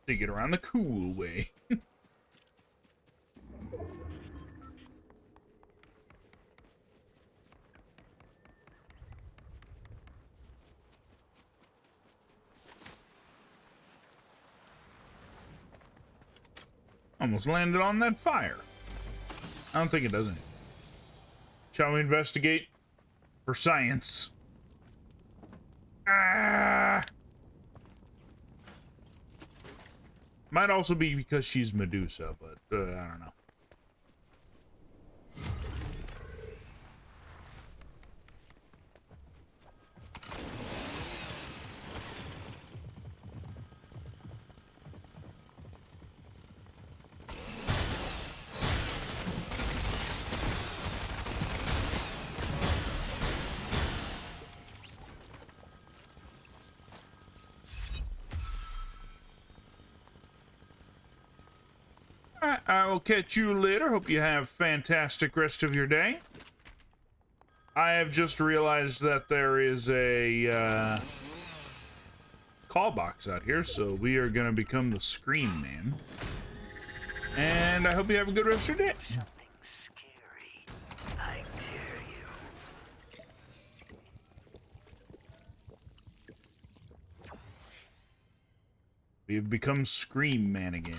To get around the cool way. Almost landed on that fire. I don't think it does anything. Shall we investigate for science? Ah! Might also be because she's Medusa, but I don't know. I will catch you later. Hope you have a fantastic rest of your day. I have just realized that there is a call box out here, so we are going to become the Scream Man. And I hope you have a good rest of your day. Something scary. I dare you. We have become Scream Man again.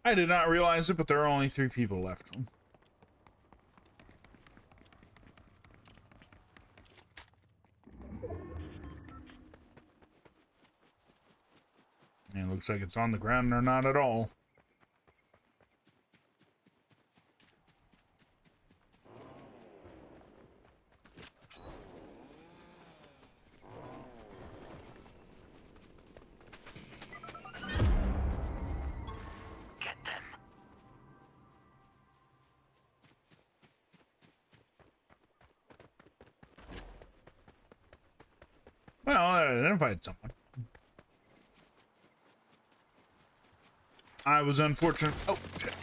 I did not realize it, but there are only 3 people left. And it looks like it's on the ground or not at all. Get them. Well, I identified someone. I was unfortunate. Oh, shit.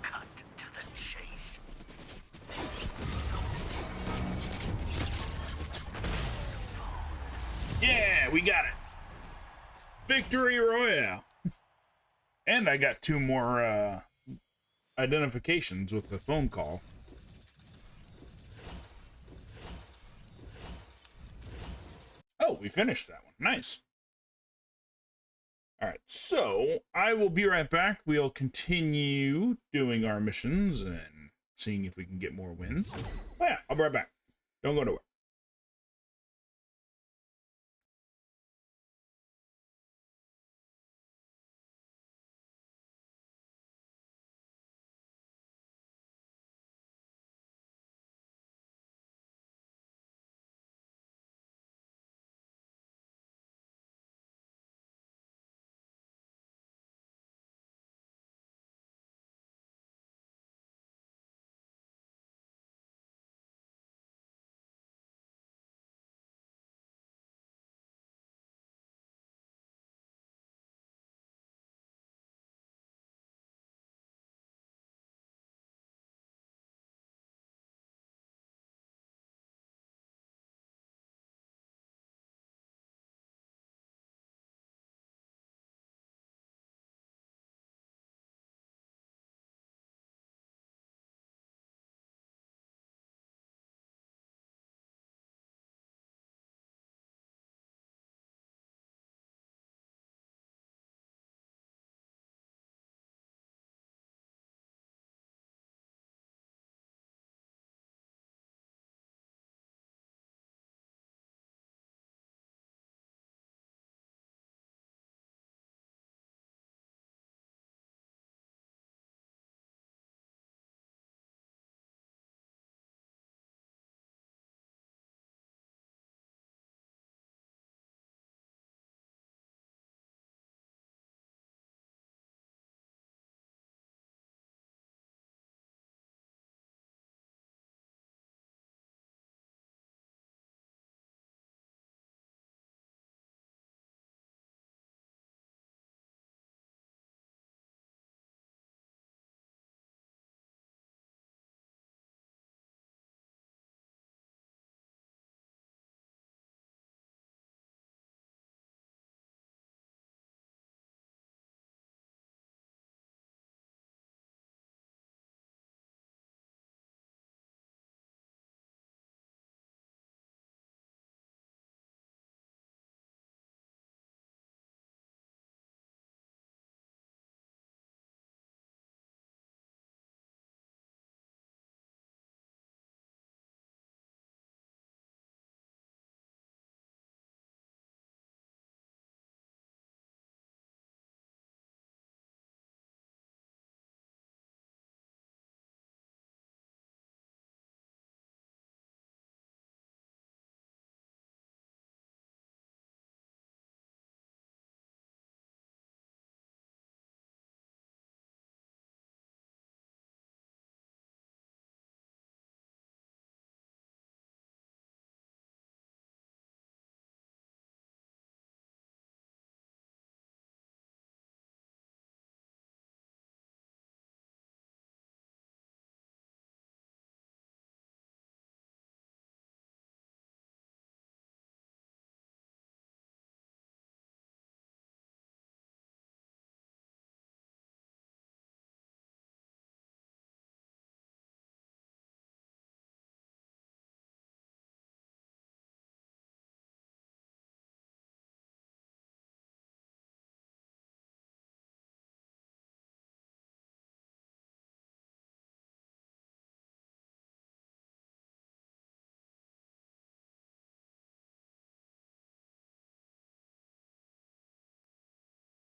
Cut to the chase. Yeah, we got it. Victory Royale. And I got 2 more identifications with the phone call. Oh, we finished that one. Nice. All right, so I will be right back. We'll continue doing our missions and seeing if we can get more wins. Oh, yeah, I'll be right back. Don't go nowhere.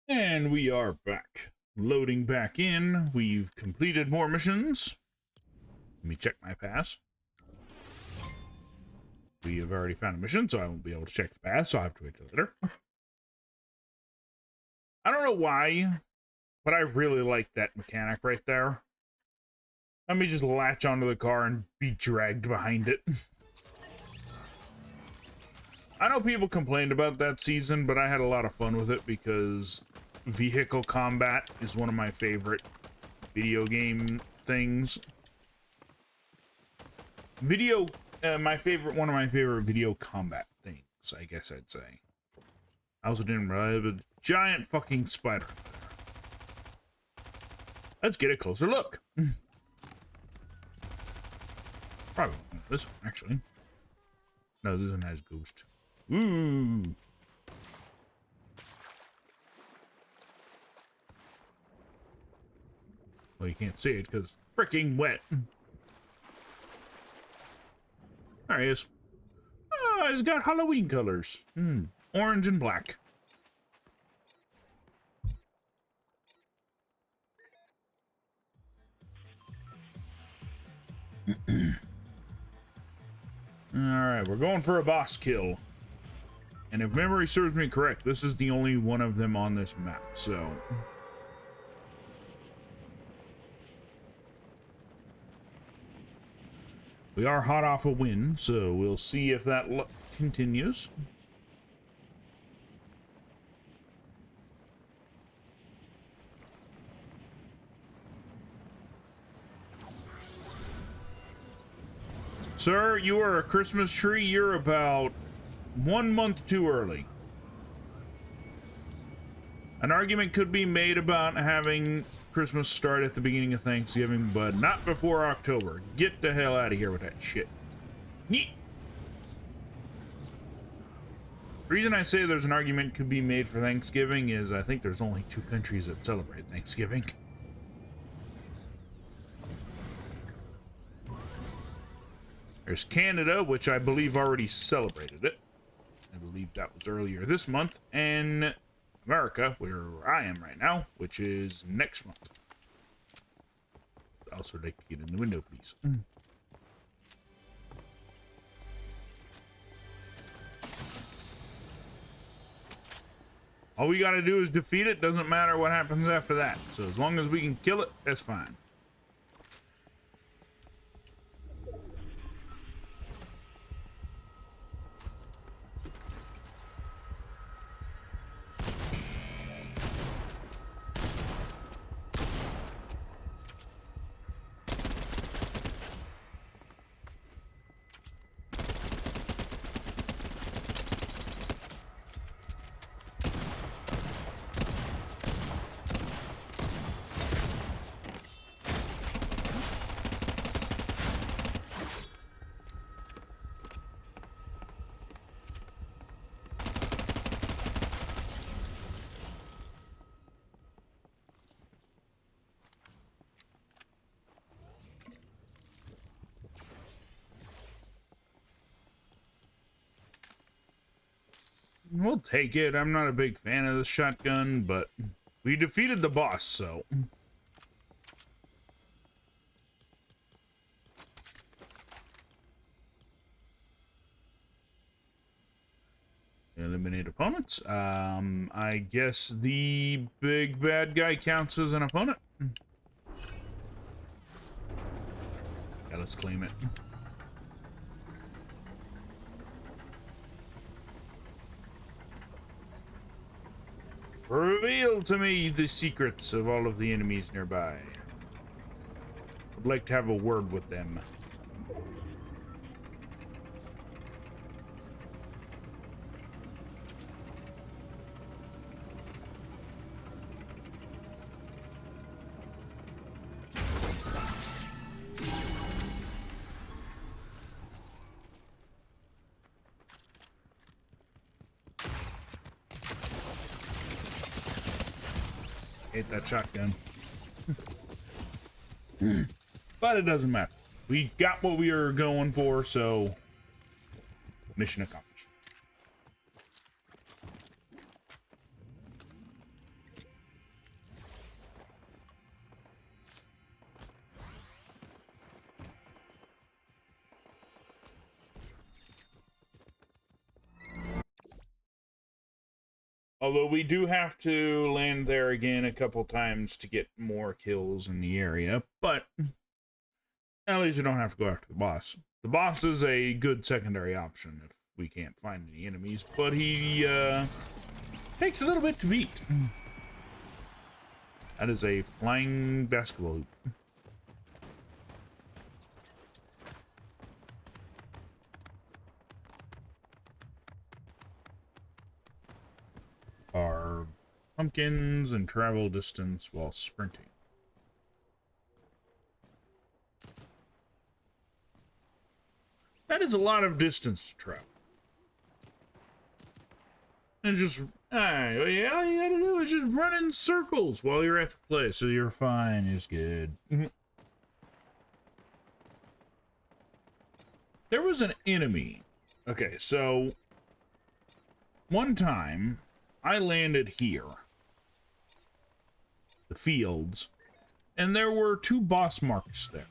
And we are back. Loading back in. We've completed more missions. Let me check my pass. We have already found a mission, so I won't be able to check the pass, so I have to wait till later. I don't know why, but I really like that mechanic right there. Let me just latch onto the car and be dragged behind it. I know people complained about that season, but I had a lot of fun with it because vehicle combat is one of my favorite video game things. One of my favorite video combat things, I guess I'd say. I also didn't realize a giant fucking spider. Let's get a closer look. Probably this one, actually. No, this one has ghost. Ooh. Well, you can't see it because it's freaking wet. There he is. Oh, he's got Halloween colors. Orange and black. Alright, we're going for a boss kill. And if memory serves me correct, this is the only one of them on this map, so... We are hot off a win, so we'll see if that luck continues. Sir, you are a Christmas tree. You're about 1 month too early. An argument could be made about having Christmas start at the beginning of Thanksgiving, but not before October. Get the hell out of here with that shit. Yeet. The reason I say there's an argument could be made for Thanksgiving is I think there's only 2 countries that celebrate Thanksgiving. There's Canada, which I believe already celebrated it. I believe that was earlier this month. And America, where I am right now, which is next month. Also, like to get in the window, please. All we gotta do is defeat it. Doesn't matter what happens after that. So as long as we can kill it, that's fine. We'll take it. I'm not a big fan of the shotgun, but we defeated the boss, so... Eliminate opponents. I guess the big bad guy counts as an opponent. Yeah, let's claim it. Reveal to me the secrets of all of the enemies nearby. I'd like to have a word with them. Hate that shotgun. But it doesn't matter. We got what we were going for, so mission accomplished. Although we do have to land there again a couple times to get more kills in the area, but at least you don't have to go after the boss. The boss is a good secondary option if we can't find any enemies, but he takes a little bit to beat. That is a flying basketball hoop. Are pumpkins and travel distance while sprinting. That is a lot of distance to travel. And just, all you gotta do is just run in circles while you're at the place, so you're fine, it's good. There was an enemy. Okay, so one time I landed here, the fields, and there were 2 boss marks there.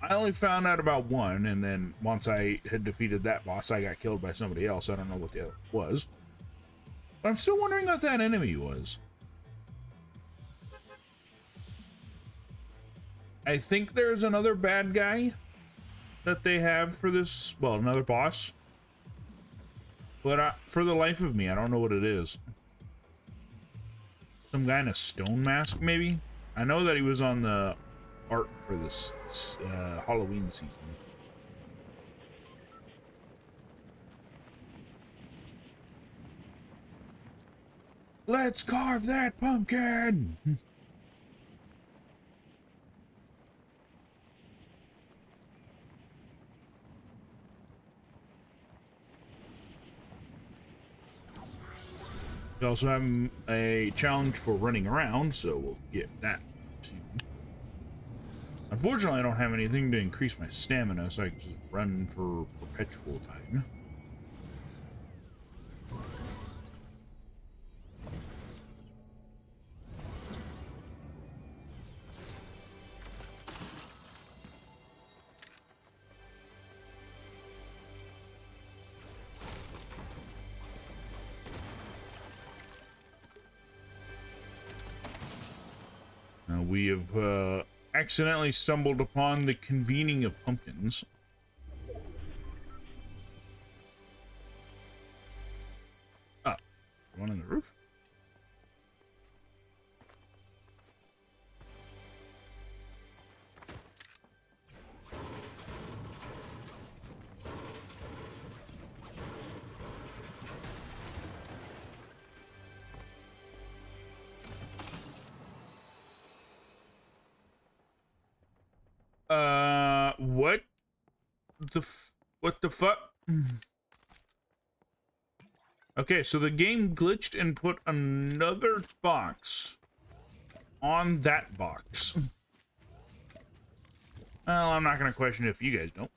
I only found out about one, and then once I had defeated that boss, I got killed by somebody else. I don't know what the other was. But I'm still wondering what that enemy was. I think there's another bad guy that they have for this, well, another boss. But for the life of me, I don't know what it is. Some guy in a stone mask, maybe? I know that he was on the art for this Halloween season. Let's carve that pumpkin! We also have a challenge for running around, so we'll get that too. Unfortunately, I don't have anything to increase my stamina, so I can just run for perpetual time. We have accidentally stumbled upon the convening of pumpkins. Ah, one on the roof? What the fuck? Okay, so the game glitched and put another box on that box. Well, I'm not gonna question it if you guys don't.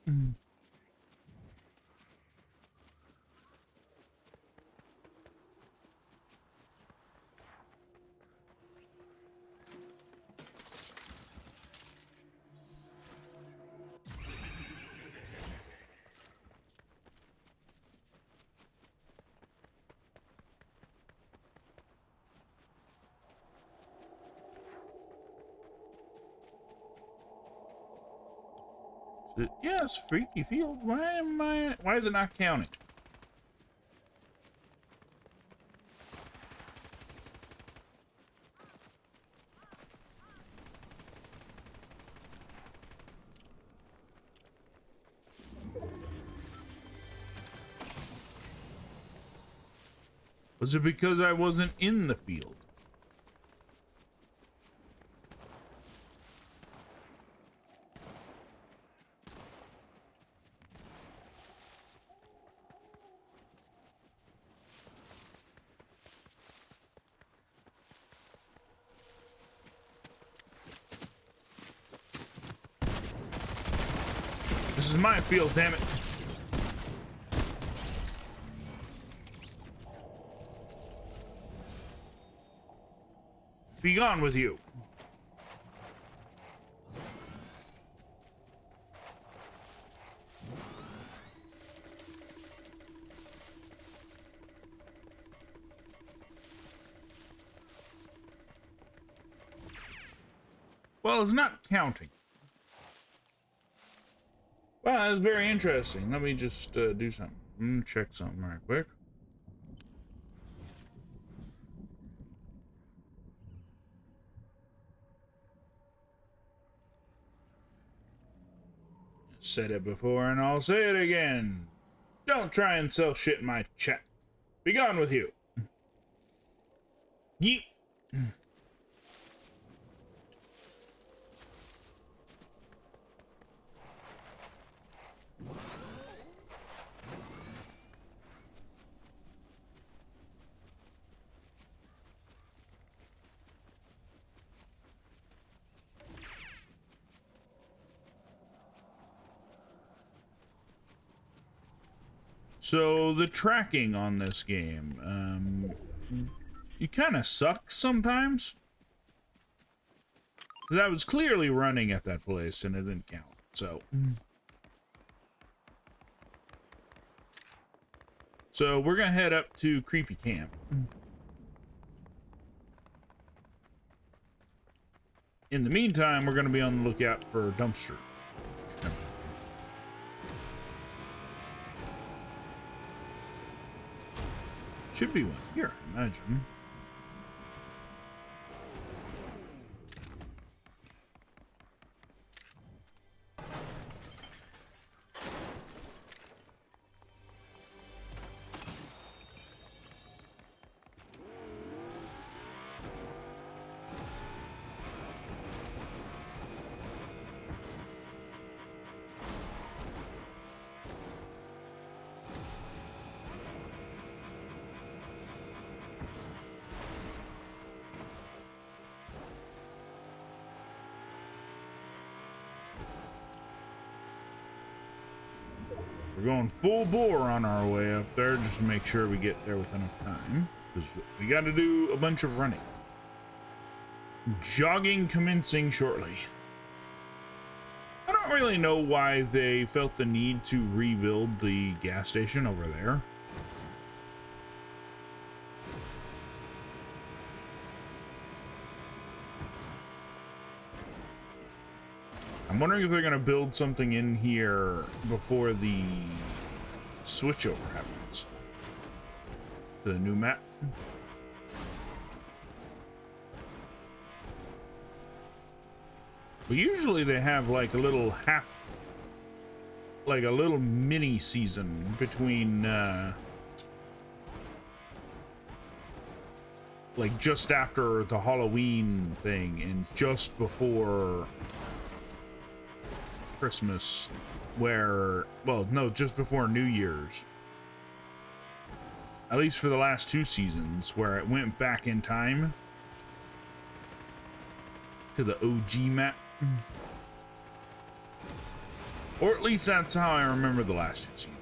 Yes, freaky field. Why is it not counting? Was it because I wasn't in the field? This is my field, damn it. Be gone with you. Well, it's not counting. Well, that's very interesting. Let me just do something. I'm gonna check something right quick. Said it before and I'll say it again. Don't try and sell shit in my chat. Be gone with you. Yeet. So the tracking on this game, it kind of sucks sometimes. 'Cause I was clearly running at that place and it didn't count, so. So we're gonna head up to Creepy Camp. In the meantime, we're gonna be on the lookout for a dumpster. Should be one here, I imagine. We're going full bore on our way up there just to make sure we get there with enough time. Because we got to do a bunch of running. Jogging commencing shortly. I don't really know why they felt the need to rebuild the gas station over there. I'm wondering if they're going to build something in here before the switchover happens to the new map. But usually they have like a little like a little mini season between like just after the Halloween thing and just before Christmas, where, well, no, just before New Year's. At least for the last two seasons, where it went back in time to the OG map. Or at least that's how I remember the last two seasons.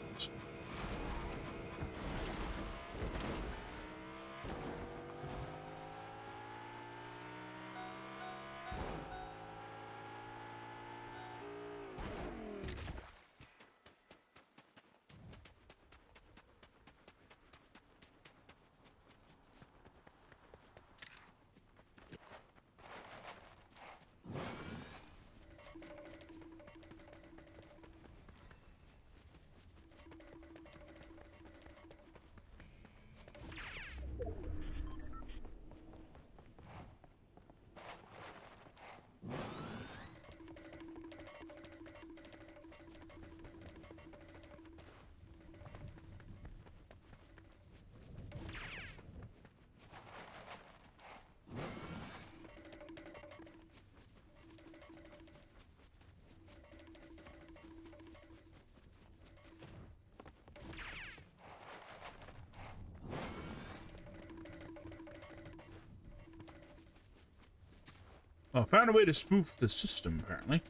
Well, I found a way to spoof the system, apparently.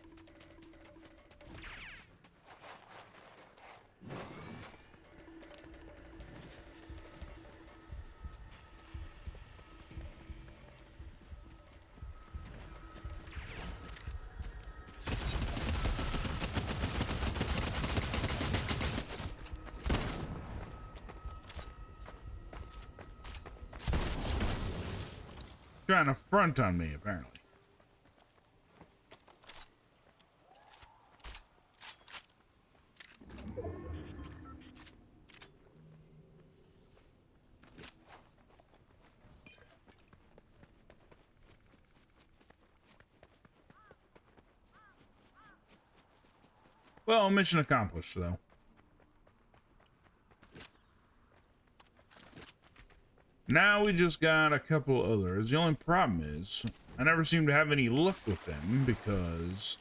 Trying to front on me, apparently. Well, mission accomplished, though. Now we just got a couple others. The only problem is, I never seem to have any luck with them because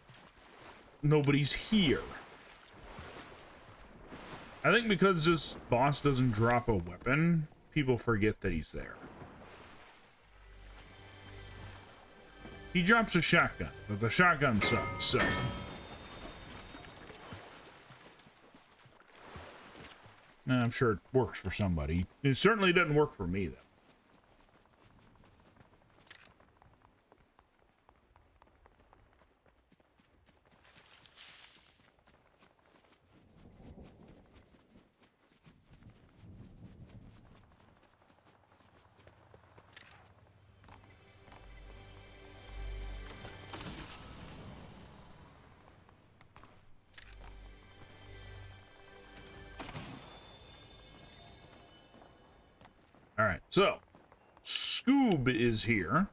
nobody's here. I think because this boss doesn't drop a weapon, people forget that he's there. He drops a shotgun, but the shotgun sucks, so... I'm sure it works for somebody. It certainly doesn't work for me, though. Alright, so Scoob is here.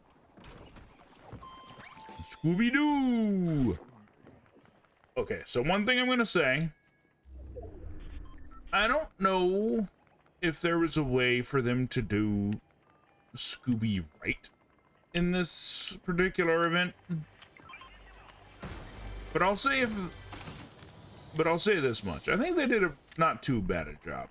Scooby Doo! Okay, so one thing I'm gonna say, I don't know if there was a way for them to do Scooby right in this particular event. But I'll say this much. I think they did a not too bad a job.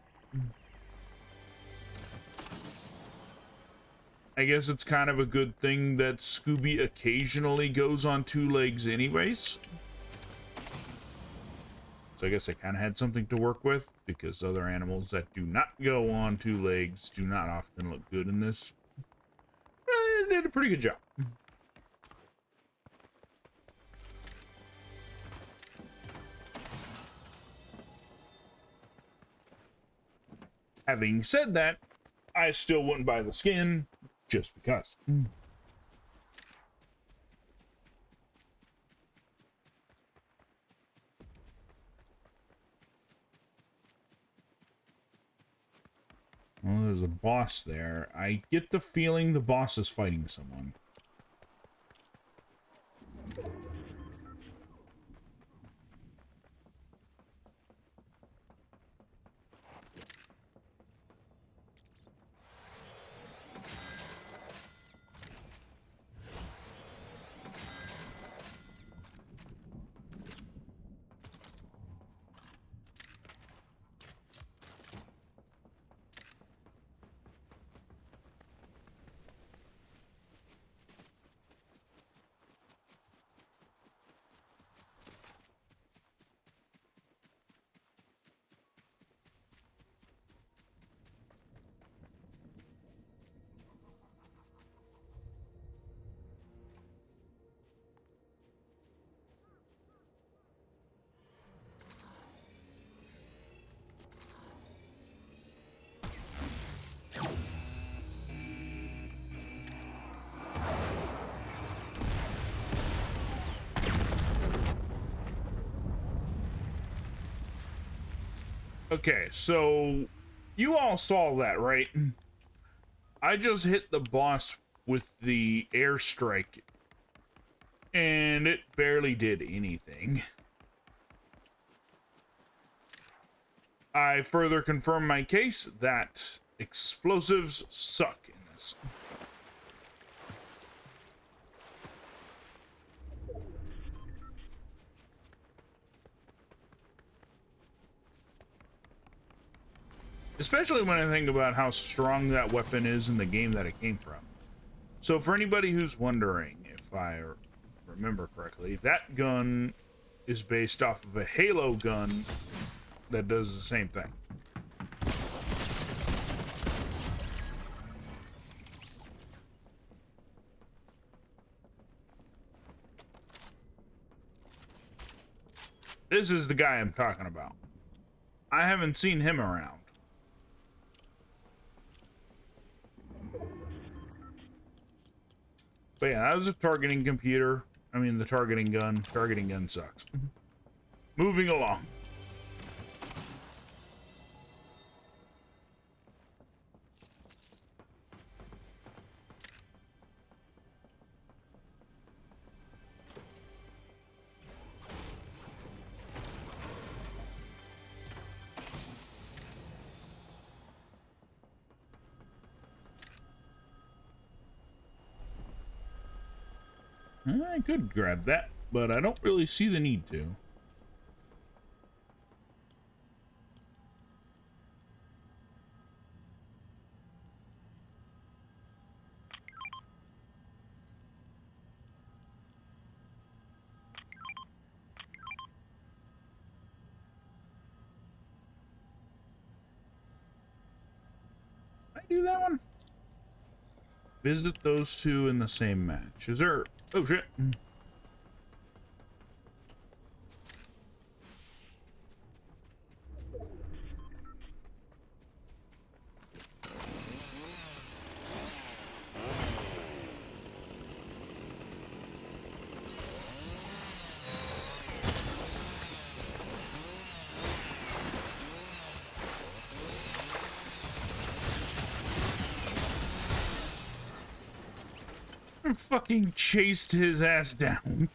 I guess it's kind of a good thing that Scooby occasionally goes on two legs anyways. So I guess I kind of had something to work with, because other animals that do not go on two legs do not often look good in this. They did a pretty good job. Having said that, I still wouldn't buy the skin. Just because. Well, there's a boss there. I get the feeling the boss is fighting someone. Okay, so you all saw that, right? I just hit the boss with the airstrike, and it barely did anything. I further confirm my case that explosives suck in this. Especially when I think about how strong that weapon is in the game that it came from. So for anybody who's wondering, if I remember correctly, that gun is based off of a Halo gun that does the same thing. This is the guy I'm talking about. I haven't seen him around. But yeah, that was a targeting computer. I mean, the targeting gun. Targeting gun sucks. Moving along. I could grab that, but I don't really see the need to. Did I do that one? Visit those two in the same match. Is there... Oh, shit. I fucking chased his ass down.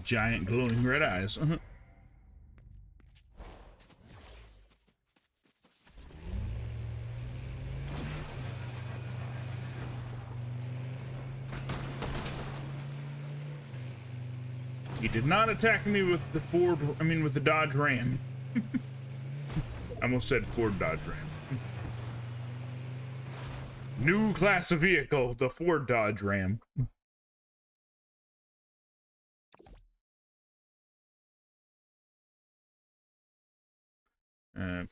Giant glowing red eyes. He did not attack me with the with the Dodge Ram. I almost said Ford Dodge Ram. New class of vehicle, the Ford Dodge Ram.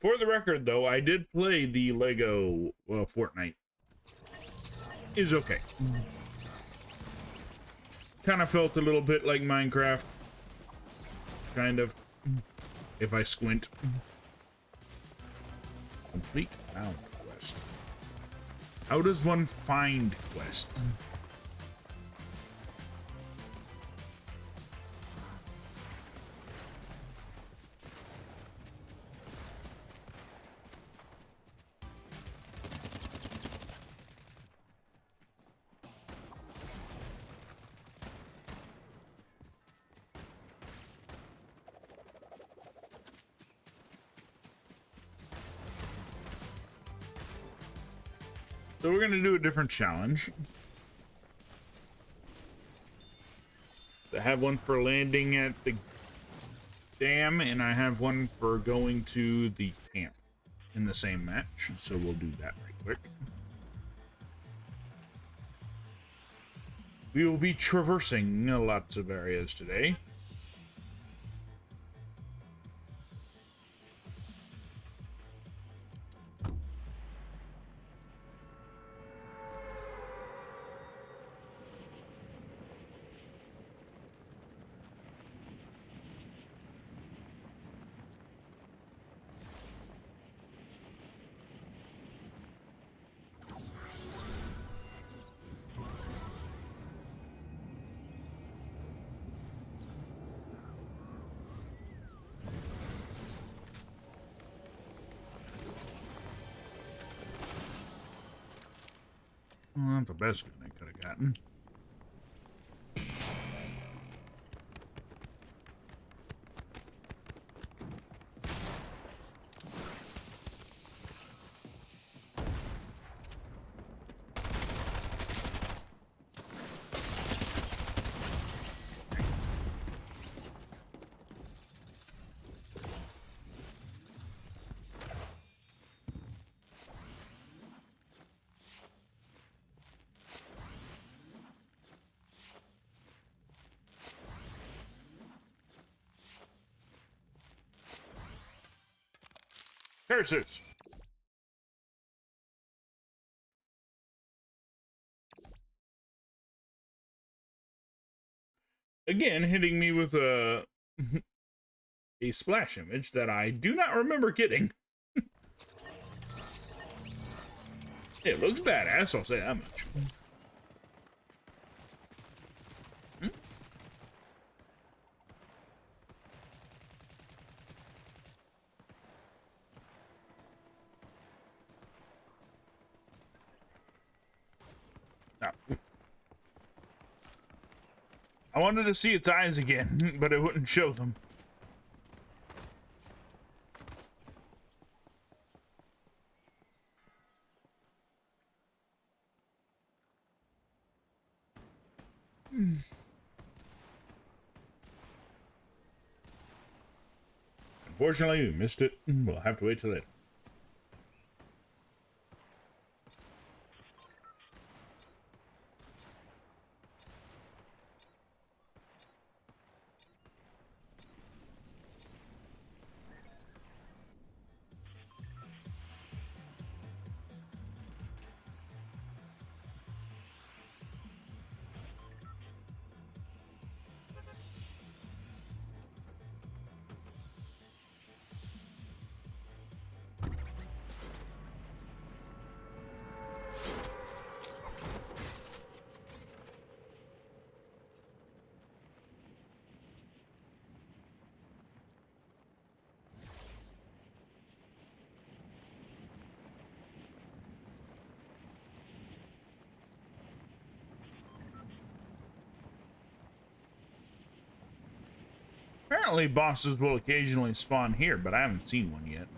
For the record, though, I did play the Lego Fortnite. Is okay. Kind of felt a little bit like Minecraft. Kind of. If I squint. Complete found quest. How does one find quest? So we're going to do a different challenge. I have one for landing at the dam, and I have one for going to the camp in the same match. So we'll do that right quick. We will be traversing lots of areas today. Well, not the best gun I could have gotten. Curses! Again, hitting me with a splash image that I do not remember getting. It looks badass, I'll say that much. Oh. I wanted to see its eyes again, but it wouldn't show them. Unfortunately, we missed it. We'll have to wait till later. Apparently, bosses will occasionally spawn here, but I haven't seen one yet.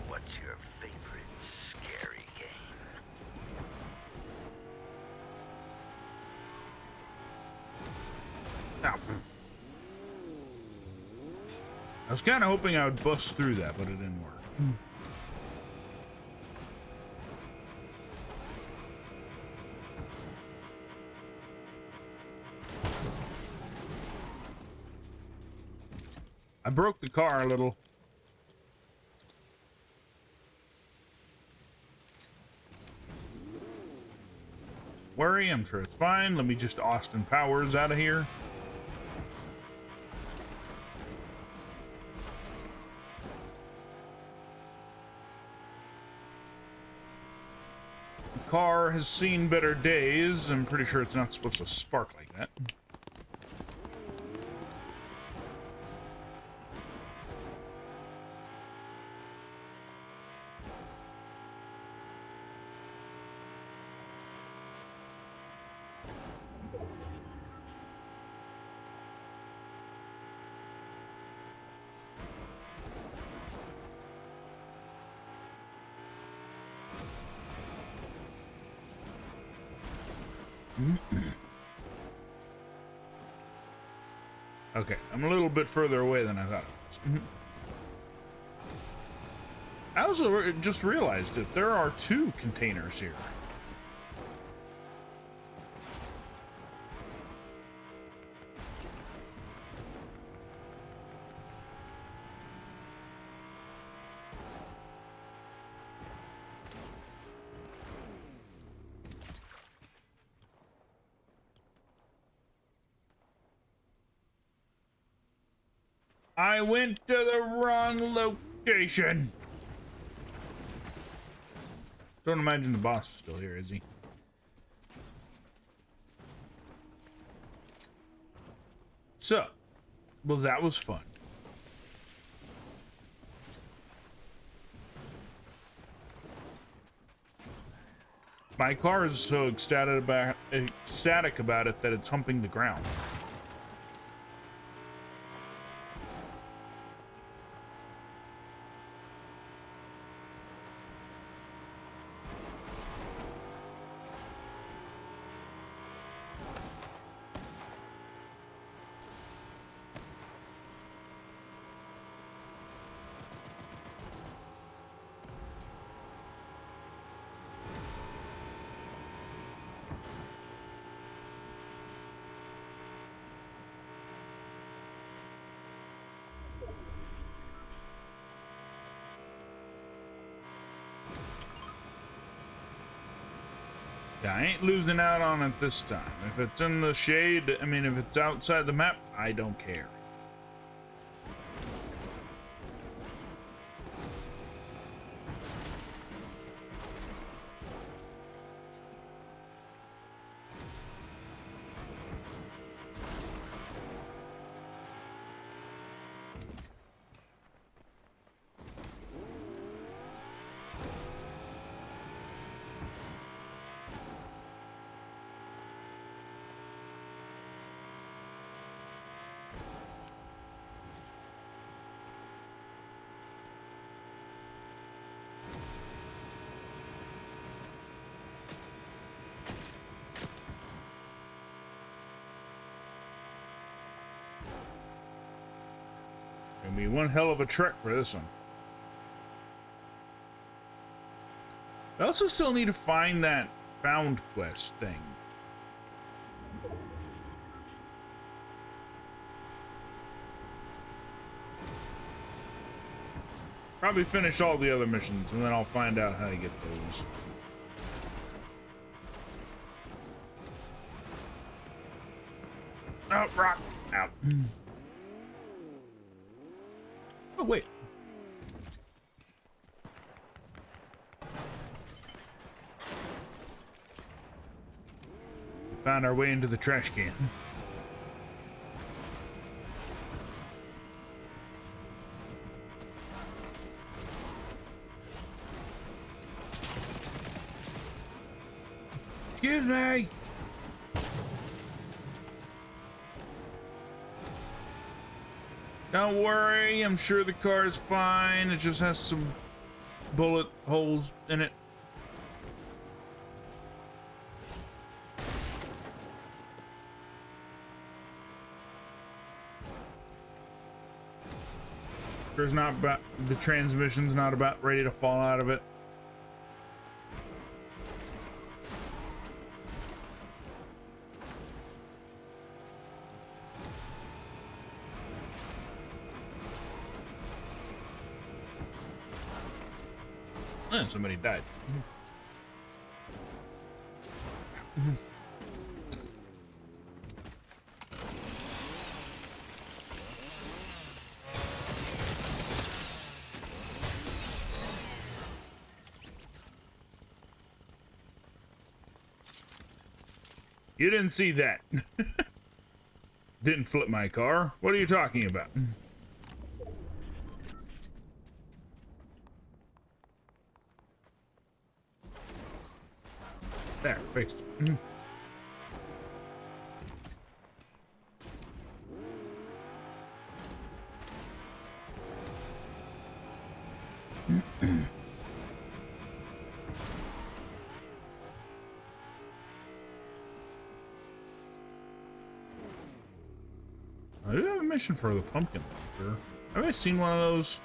What's your favorite scary game? Ow. I was kind of hoping I would bust through that, but it didn't work. I broke the car a little. Worry, I'm sure it's fine. Let me just Austin Powers out of here. The car has seen better days. I'm pretty sure it's not supposed to spark like that. Okay, I'm a little bit further away than I thought I was. I also just realized that there are 2 containers here. I went to the wrong location. Don't imagine the boss is still here, is he? So, well, that was fun. My car is so ecstatic about it that it's humping the ground. Yeah, I ain't losing out on it this time. If it's in the shade, I mean, if it's outside the map, I don't care. Gonna be one hell of a trek for this one. I also still need to find that found quest thing. Probably finish all the other missions and then I'll find out how to get those. Oh, rock! Out. Oh, wait. We found our way into the trash can. Excuse me! Don't worry, I'm sure the car is fine. It just has some bullet holes in it. There's not about the transmission's not about ready to fall out of it. Somebody died. You didn't see that. Didn't flip my car. What are you talking about? There, fixed it. I do have a mission for the pumpkin launcher. Have I seen one of those?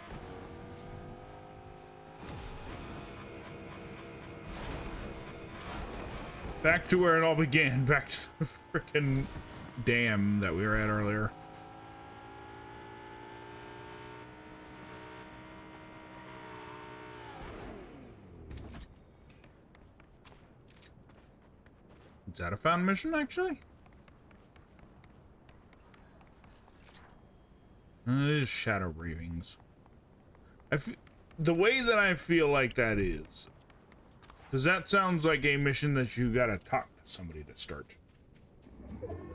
Back to where it all began. Back to the frickin' dam that we were at earlier. Is that a found mission, actually? It is shadow breathings. The way that I feel like that is, because that sounds like a mission that you gotta talk to somebody to start.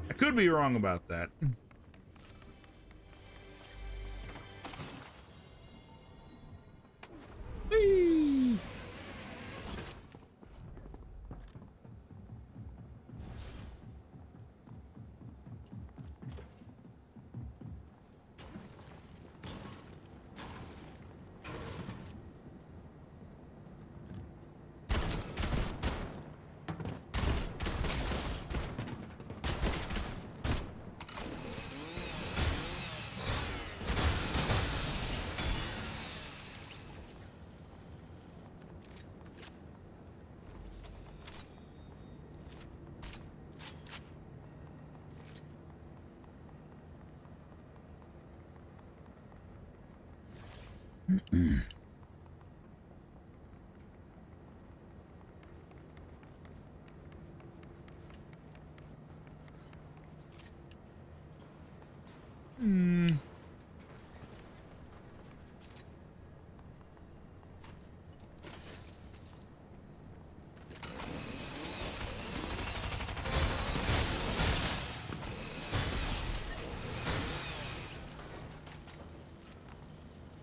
I could be wrong about that. Whee!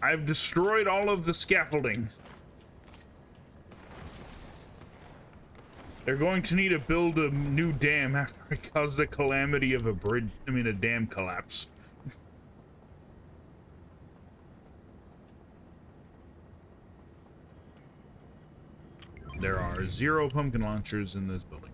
I've destroyed all of the scaffolding. They're going to need to build a new dam after I cause the calamity of a dam collapse. There are 0 pumpkin launchers in this building.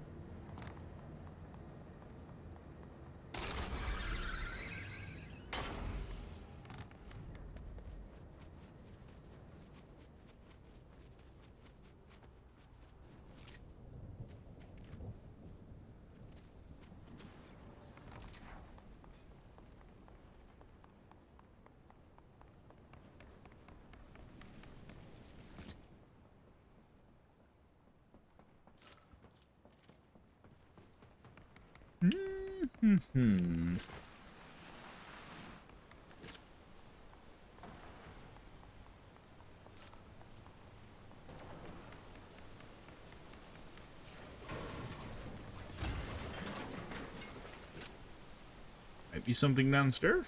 Might be something downstairs.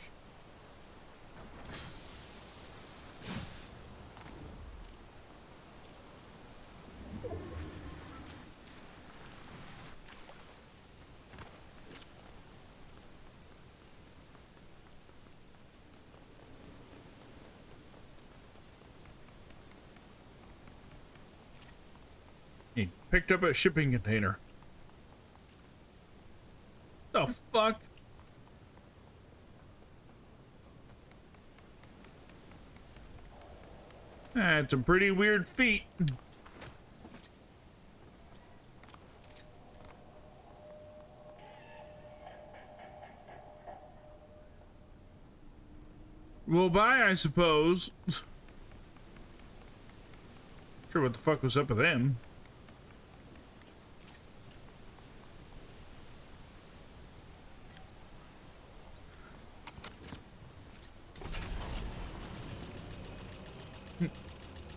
He picked up a shipping container. The fuck? That's a pretty weird feat. Well, bye, I suppose. Sure, what the fuck was up with him?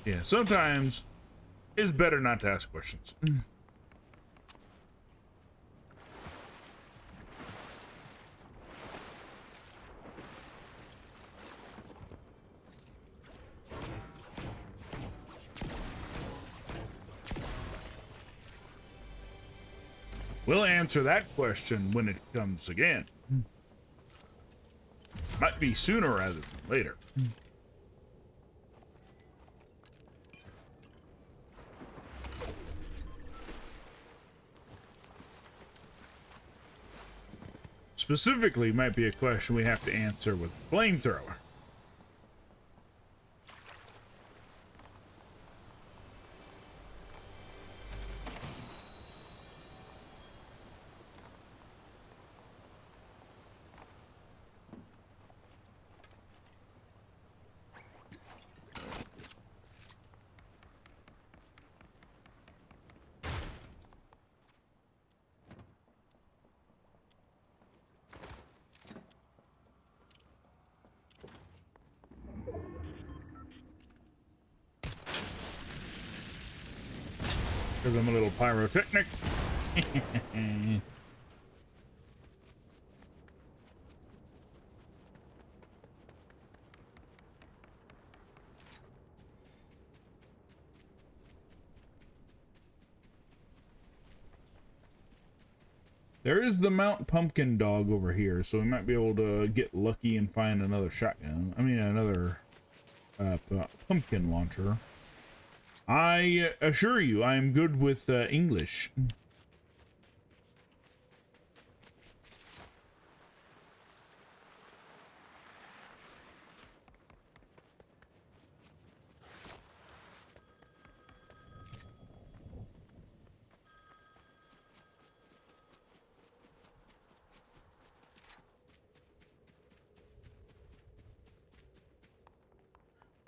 Yeah, sometimes it's better not to ask questions. We'll answer that question when it comes again. Might be sooner rather than later. Specifically, might be a question we have to answer with flamethrower. Because I'm a little pyrotechnic. There is the Mount Pumpkin dog over here, so we might be able to get lucky and find another shotgun. I mean, another pumpkin launcher. I assure you, I am good with English.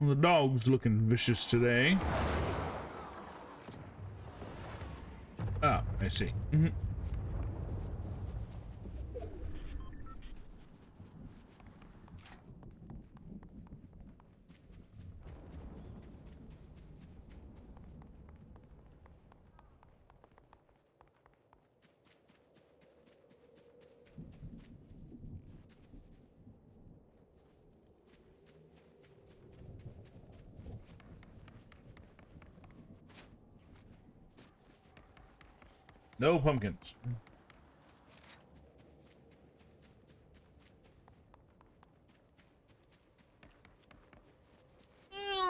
Well, the dog's looking vicious today. Ah, I see. No pumpkins.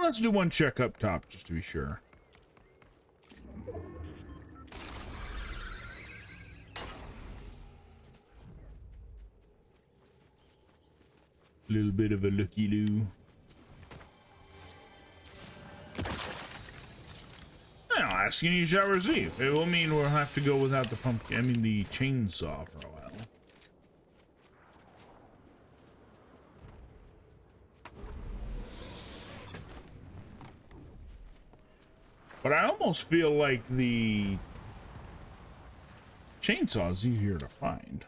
Let's do one check up top just to be sure. A little bit of a looky-loo. Now, asking you shall receive. It will mean we'll have to go without the pumpkin. I mean, the chainsaw for a while. But I almost feel like the chainsaw is easier to find.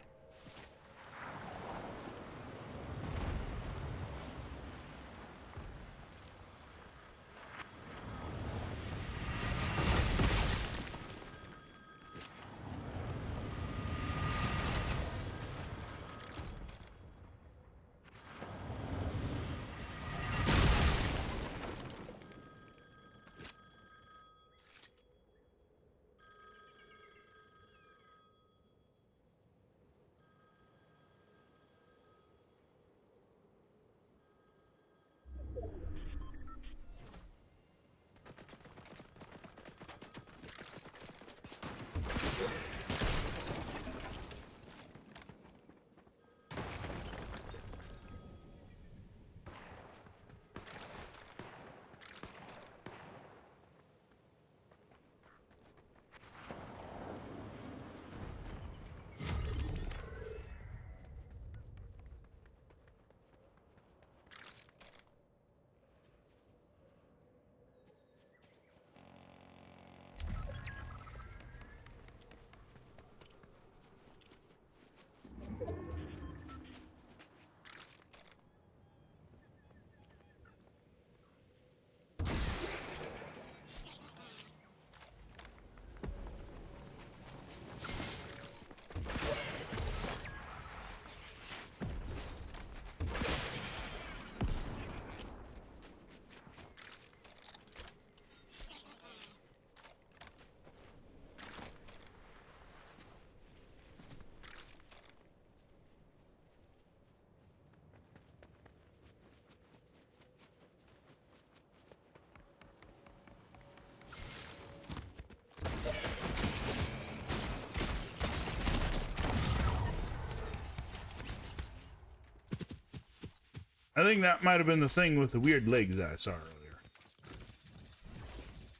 I think that might have been the thing with the weird legs that I saw earlier.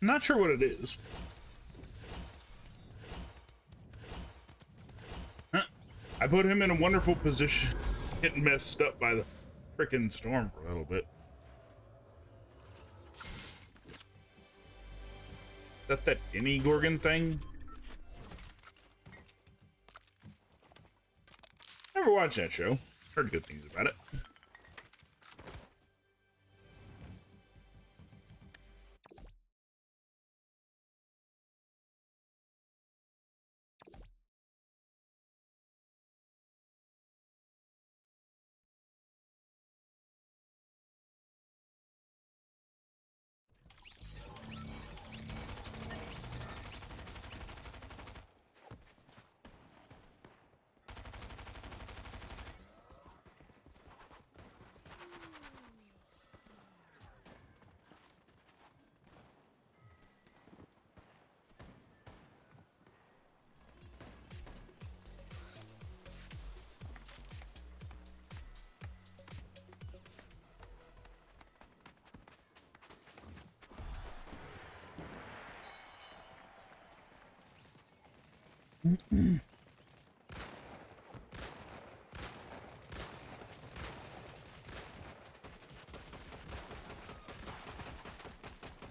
I'm not sure what it is. Huh. I put him in a wonderful position, getting messed up by the frickin' storm for a little bit. Is that Gorgon thing? Never watched that show. Heard good things about it. Not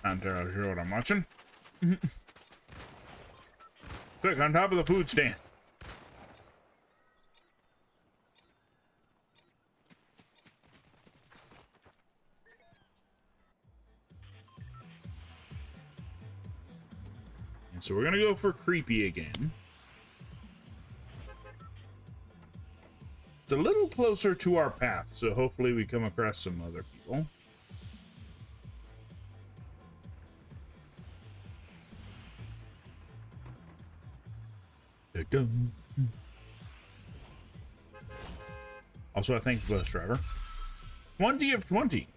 entirely sure what I'm watching. Quick, on top of the food stand. And so we're gonna go for creepy again. It's a little closer to our path, so hopefully we come across some other people. Also, I thank the bus driver. 20 of 20.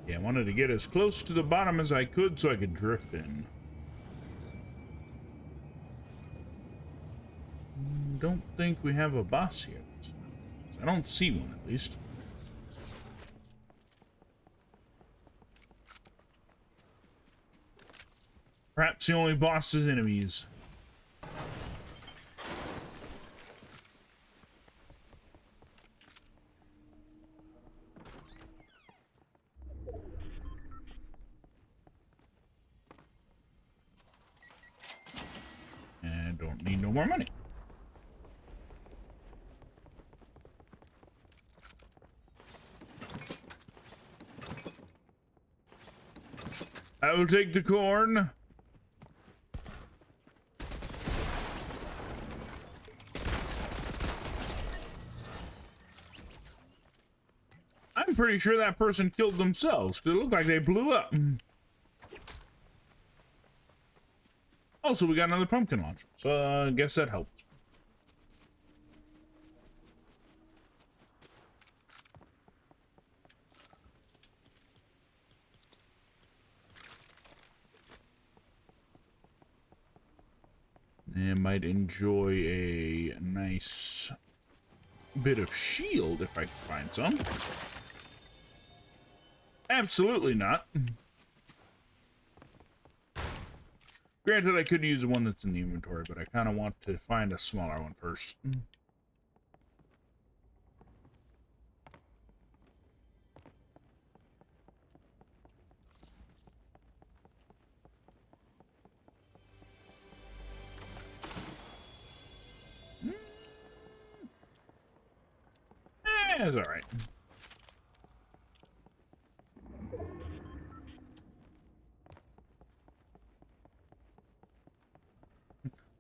Yeah, I wanted to get as close to the bottom as I could so I could drift in. Don't think we have a boss here. I don't see one, at least. Perhaps the only boss is enemies. And don't need no more money. I will take the corn. I'm pretty sure that person killed themselves, because it looked like they blew up. Also, we got another pumpkin launcher, so I guess that helps. And might enjoy a nice bit of shield if I can find some. Absolutely not. Granted, I could use the one that's in the inventory, but I kind of want to find a smaller one first. It's all right.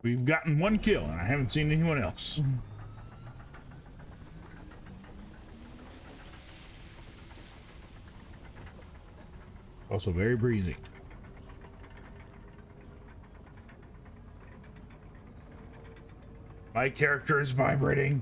We've gotten one kill, and I haven't seen anyone else. Also very breezy. My character is vibrating.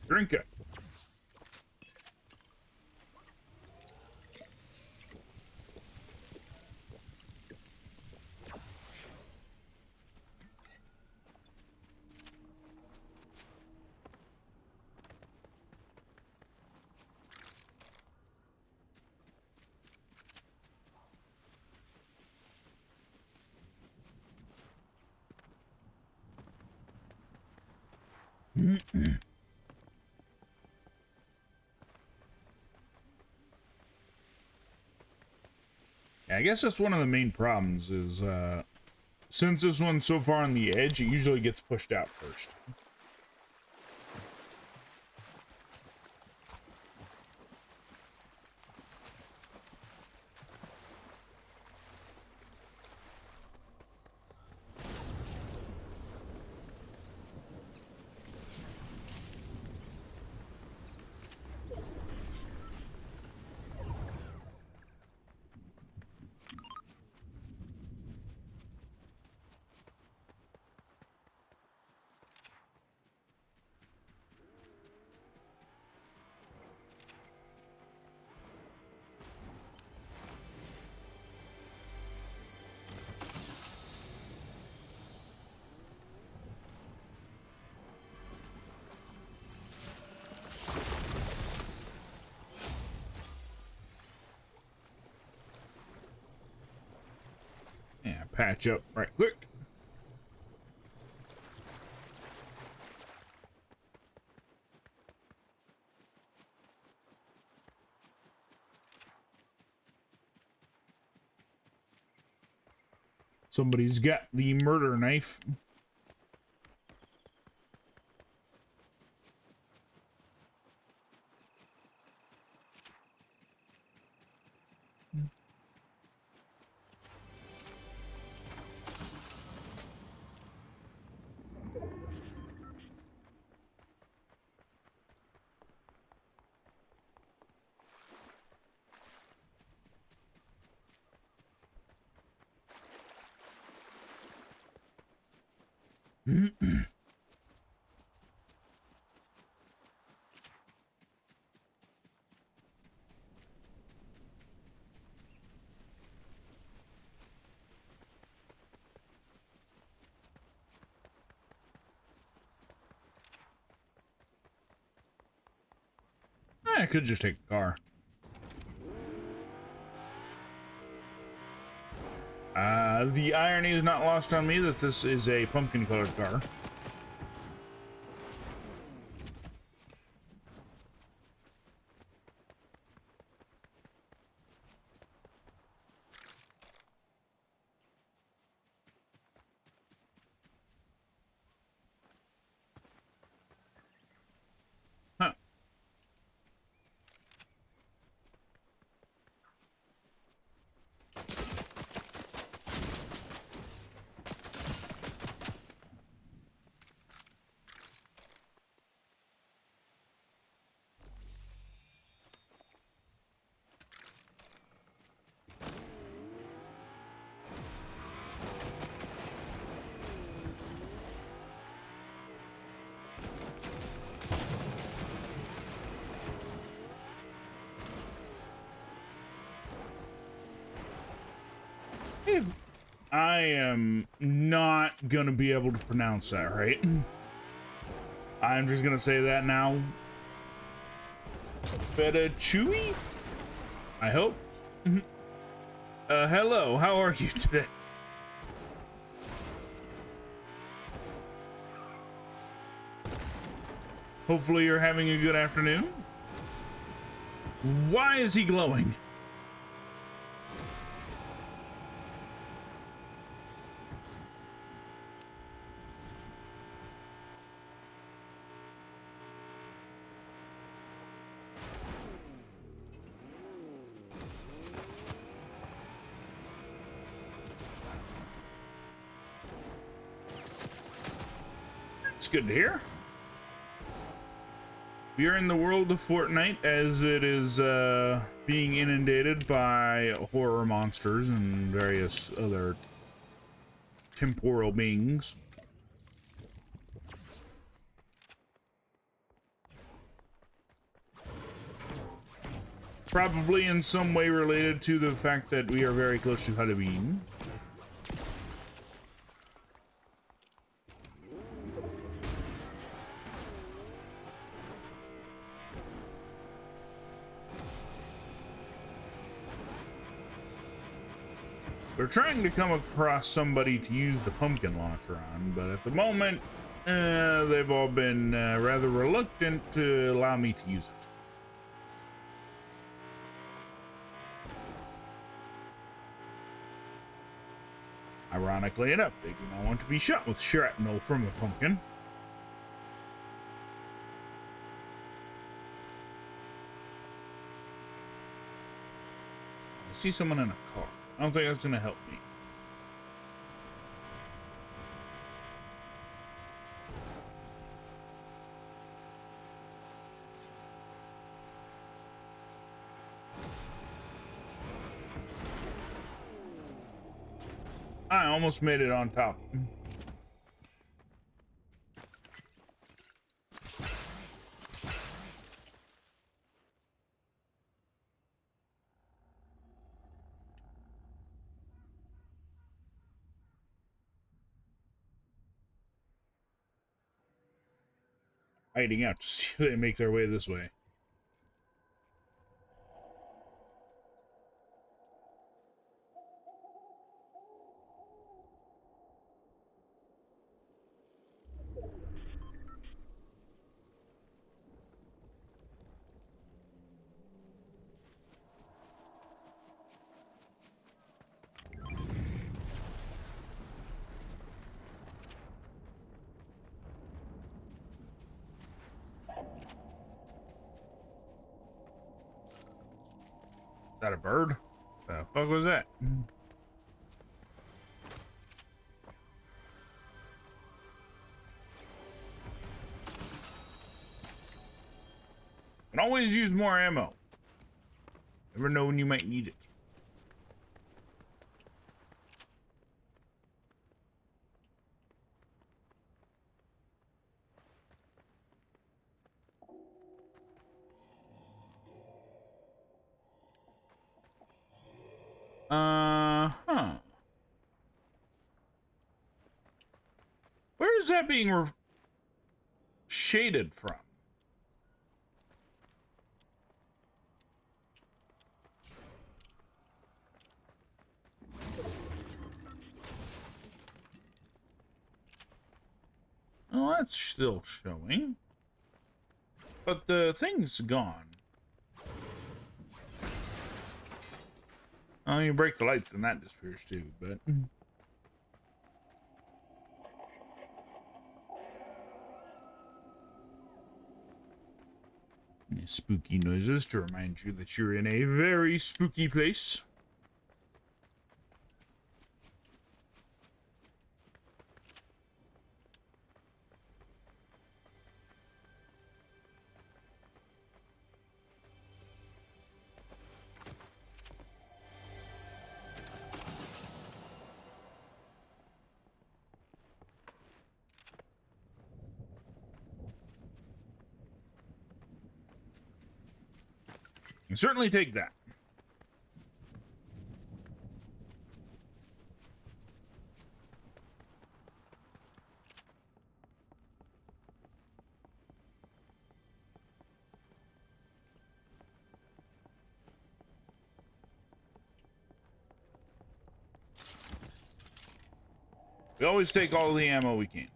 Drink it. Yeah, I guess that's one of the main problems is Since this one's so far on the edge, it usually gets pushed out first. Yeah, patch up right quick. Somebody's got the murder knife. I could just take a car. The irony is not lost on me that this is a pumpkin-colored car. Huh. I am not gonna be able to pronounce that right. I'm just gonna say that now. Feta Chewy? I hope. Hello, how are you today? Hopefully you're having a good afternoon. Why is he glowing? It's good to hear. We are in the world of Fortnite as it is being inundated by horror monsters and various other temporal beings. Probably in some way related to the fact that we are very close to Halloween. We're trying to come across somebody to use the pumpkin launcher on, but at the moment, they've all been rather reluctant to allow me to use it. Ironically enough, they do not want to be shot with shrapnel from a pumpkin. I see someone in a car. I don't think that's going to help me. I almost made it on top. Hiding out to see if they make their way this way. Is that a bird? The fuck was that? Can always use more ammo. Never know when you might need it. Huh. Where is that being shaded from? Oh, that's still showing. But the thing's gone. Oh, you break the lights and that disappears too, but... Spooky noises to remind you that you're in a very spooky place. You certainly take that. We always take all the ammo we can.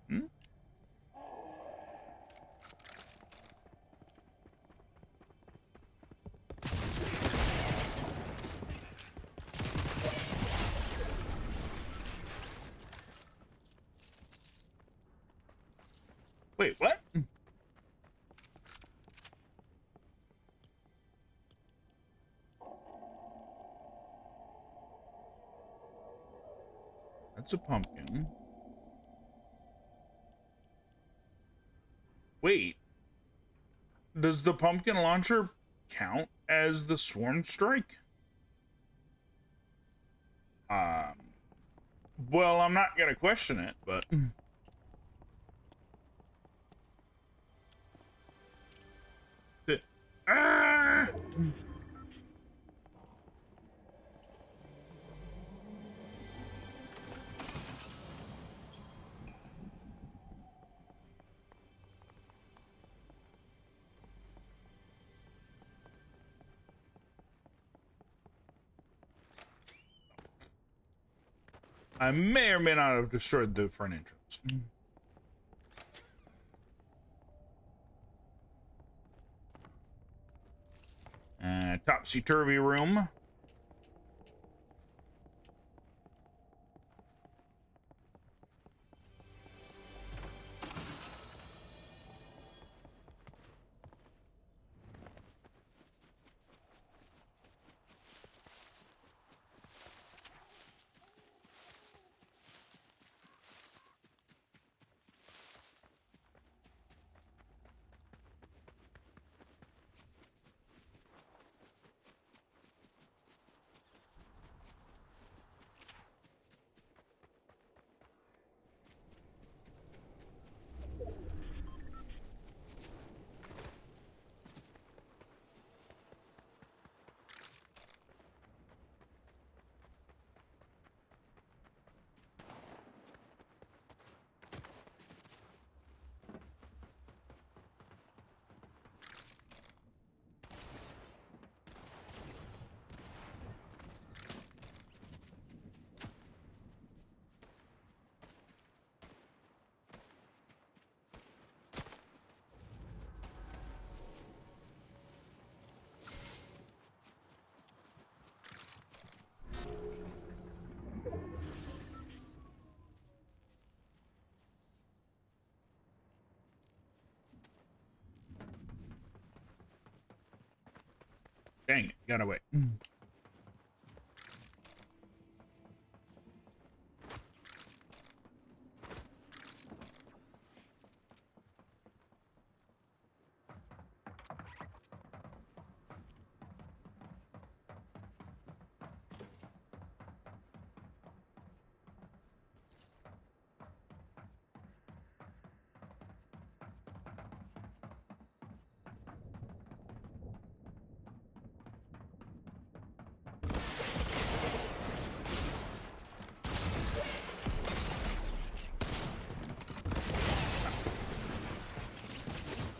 Wait, what? That's a pumpkin. Wait. Does the pumpkin launcher count as the swarm strike? Well, I'm not gonna question it, but... Ah! I may or may not have destroyed the front entrance. Topsy-turvy room. Dang it, gotta wait.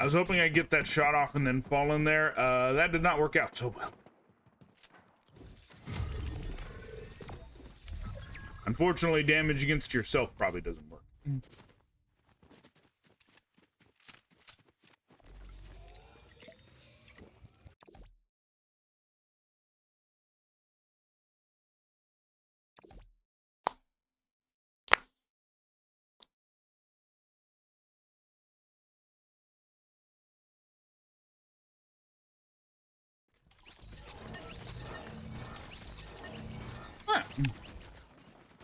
I was hoping I'd get that shot off and then fall in there. That did not work out so well. Unfortunately, damage against yourself probably doesn't work. Ah.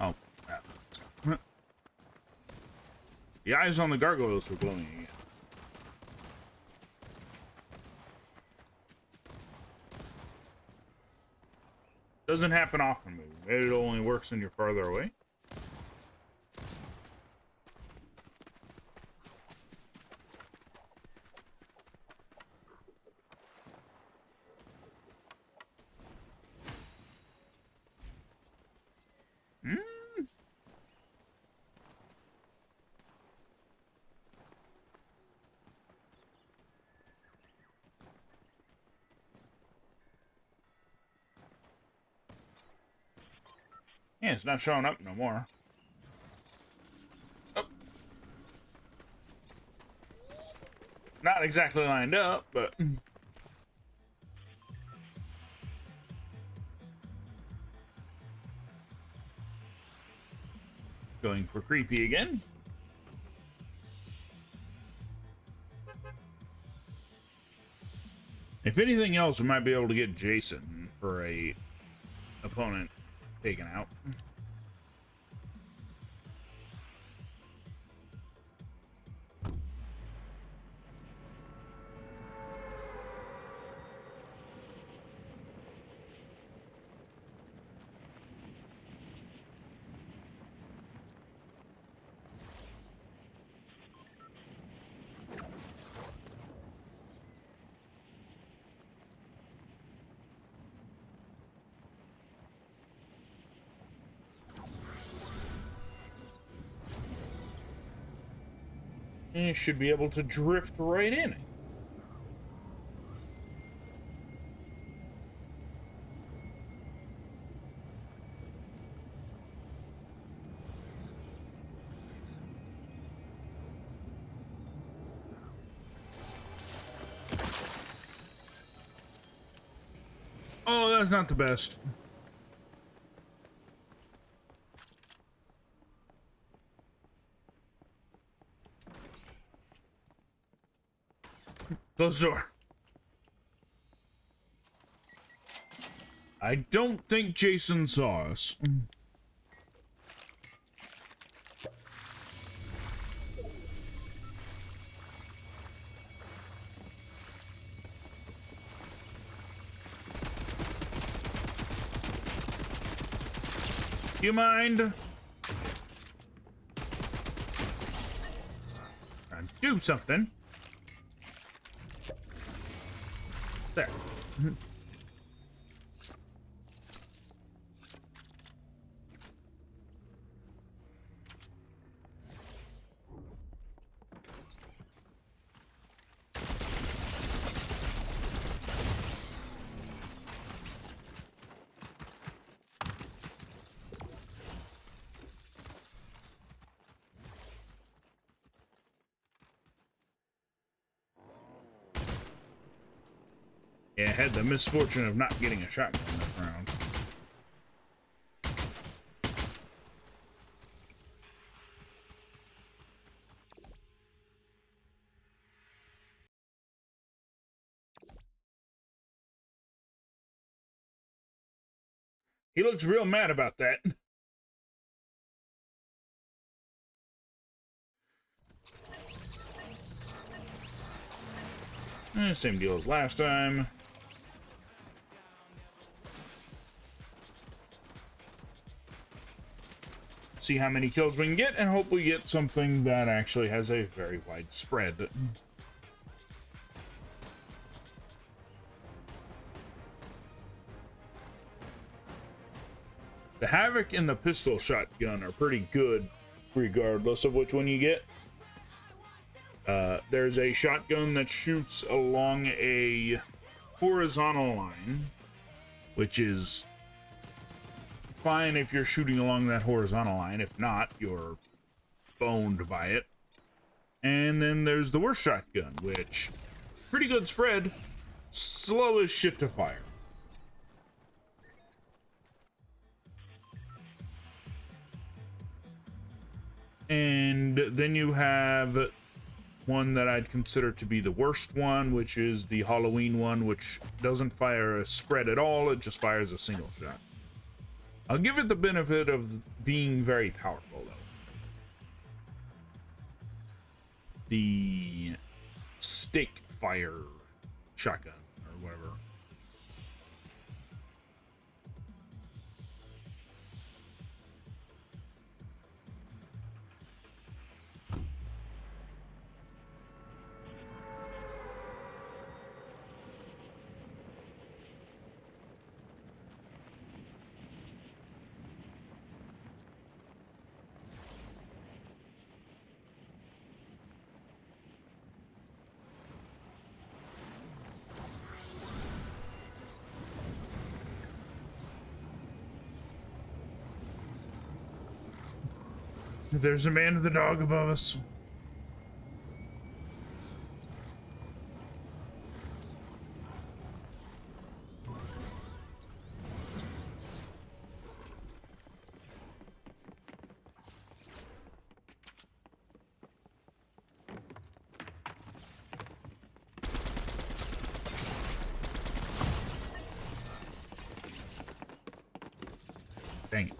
Oh, yeah. The eyes on the gargoyles were glowing again. Doesn't happen often, maybe. It only works when you're farther away. Yeah, it's not showing up no more. Oh. Not exactly lined up, but... Going for creepy again. If anything else, we might be able to get Jason for a opponent taken out. And you should be able to drift right in it. Oh, that's not the best. Close the door. I don't think Jason saw us. You mind? Do something. There. Yeah, I had the misfortune of not getting a shotgun that round. He looks real mad about that. Same deal as last time. See how many kills we can get, and hope we get something that actually has a very wide spread. The Havoc and the pistol shotgun are pretty good, regardless of which one you get. There's a shotgun that shoots along a horizontal line, which is fine if you're shooting along that horizontal line. If not, you're boned by it. And then there's the worst shotgun, which pretty good spread, slow as shit to fire. And then you have one that I'd consider to be the worst one, which is the Halloween one, which doesn't fire a spread at all. It just fires a single shot. I'll give it the benefit of being very powerful, though. The stake fire shotgun, or whatever. There's a man with a dog above us. Dang it.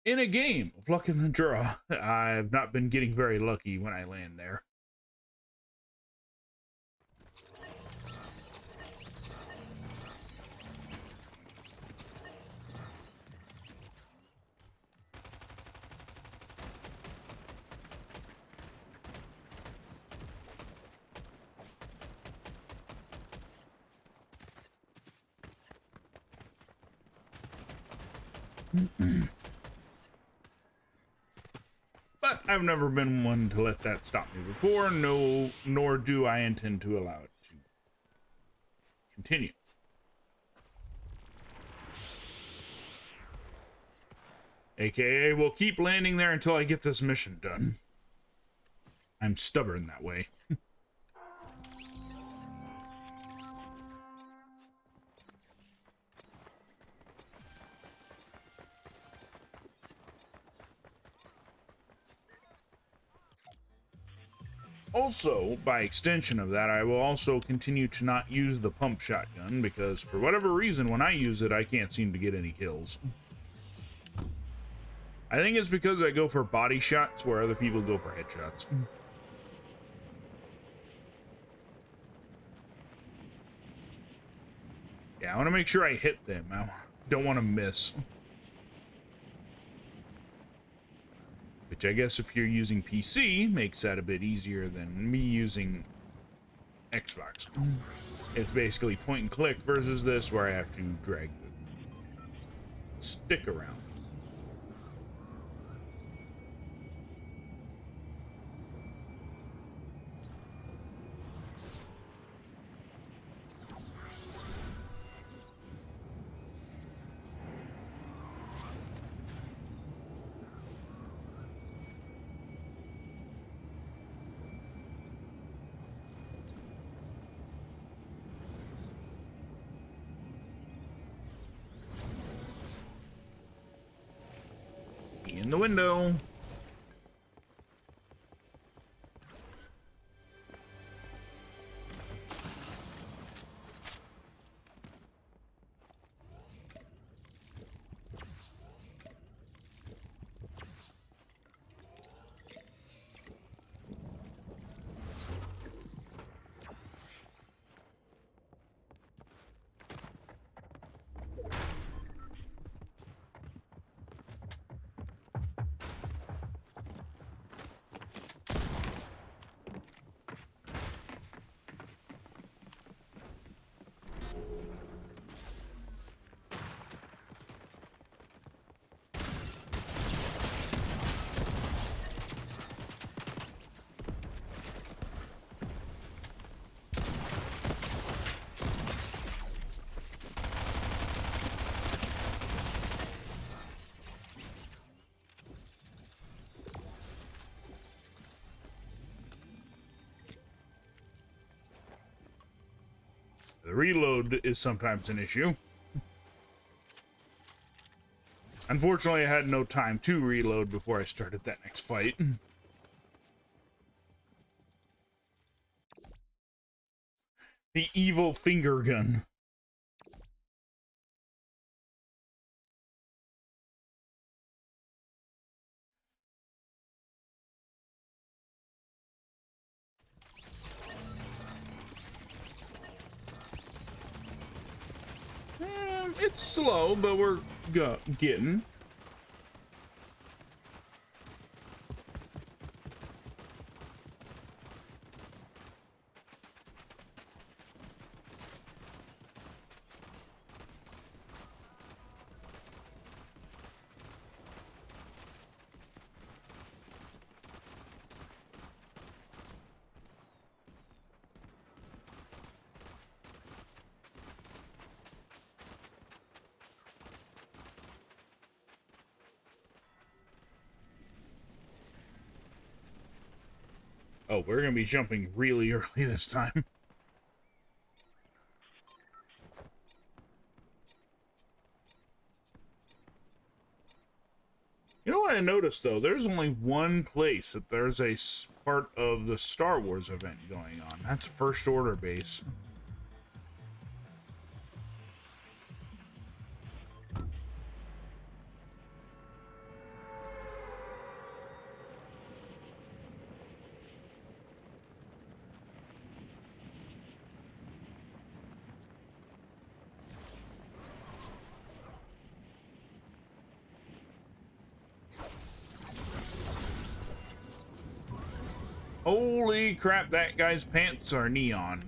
In a game of luck in the draw, I've not been getting very lucky when I land there. But I've never been one to let that stop me before, no, nor do I intend to allow it to continue. AKA, we'll keep landing there until I get this mission done. I'm stubborn that way. Also, by extension of that, I will also continue to not use the pump shotgun, because for whatever reason, when I use it, I can't seem to get any kills. I think it's because I go for body shots where other people go for headshots. Yeah, I want to make sure I hit them. I don't want to miss. Which I guess if you're using PC, makes that a bit easier than me using Xbox. It's basically point and click versus this where I have to drag the stick around. In the window. The reload is sometimes an issue. Unfortunately, I had no time to reload before I started that next fight. The evil finger gun. It's slow, but we're getting. Oh, we're gonna be jumping really early this time. You know what I noticed, though? There's only one place that there's a part of the Star Wars event going on. That's First Order base. Holy crap, that guy's pants are neon.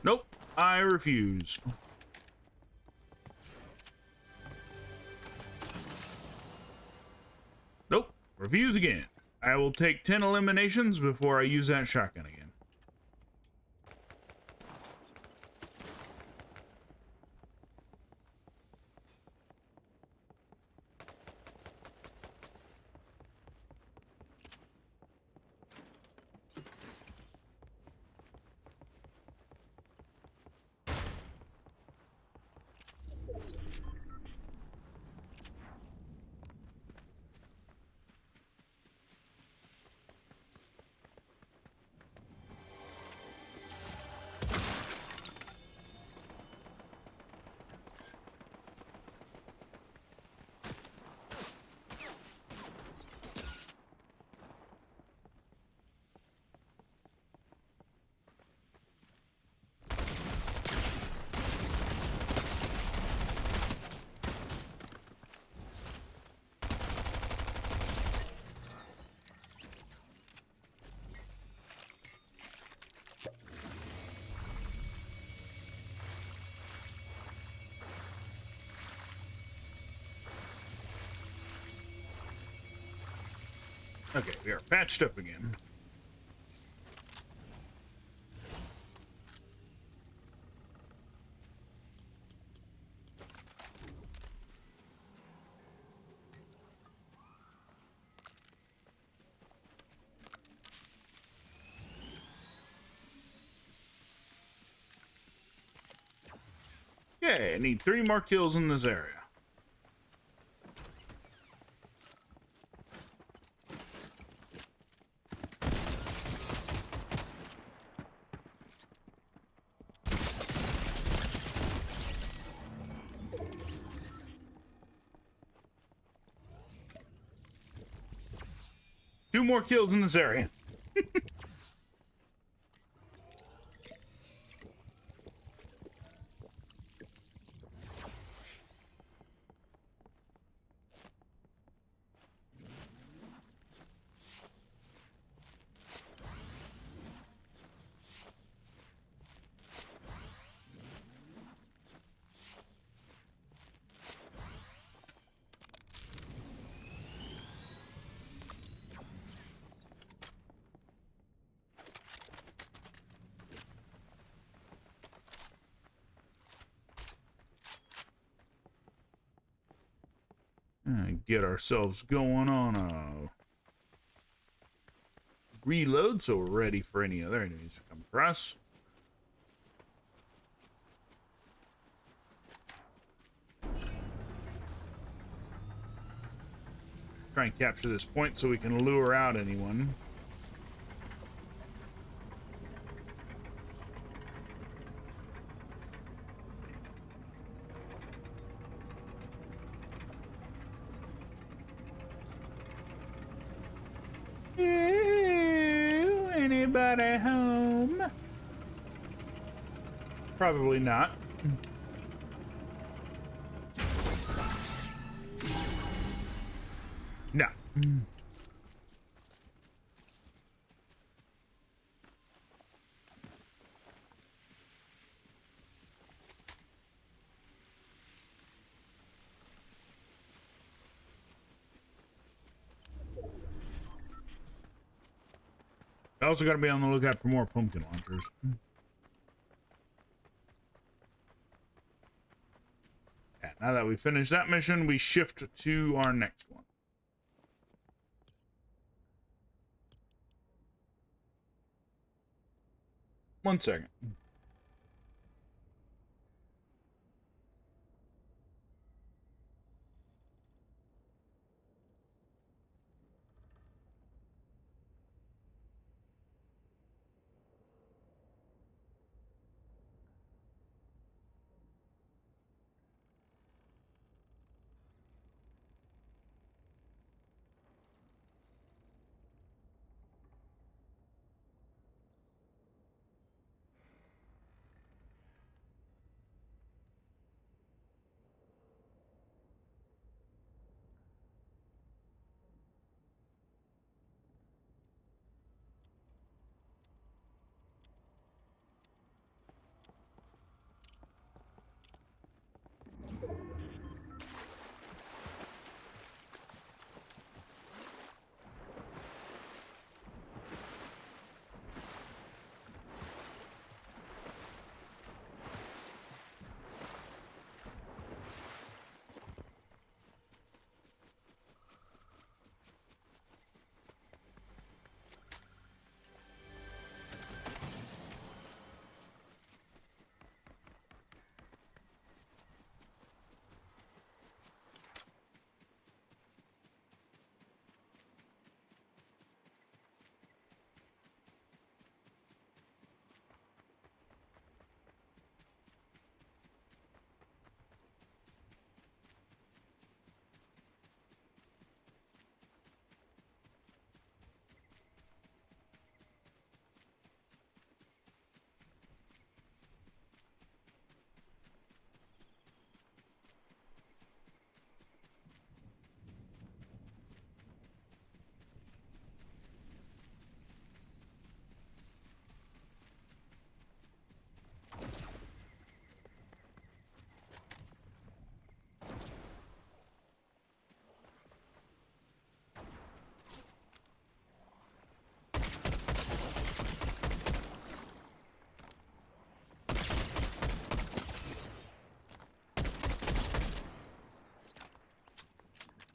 Nope, I refuse. Nope, refuse again. I will take 10 eliminations before I use that shotgun again. Okay, we are patched up again. Okay, I need 3 more kills in this area. Two more kills in this area. Get ourselves going on a reload so we're ready for any other enemies to come across. Try and capture this point so we can lure out anyone. Anybody home? Probably not. No. I also got to be on the lookout for more pumpkin launchers. Yeah, now that we finish that mission, we shift to our next one. One second.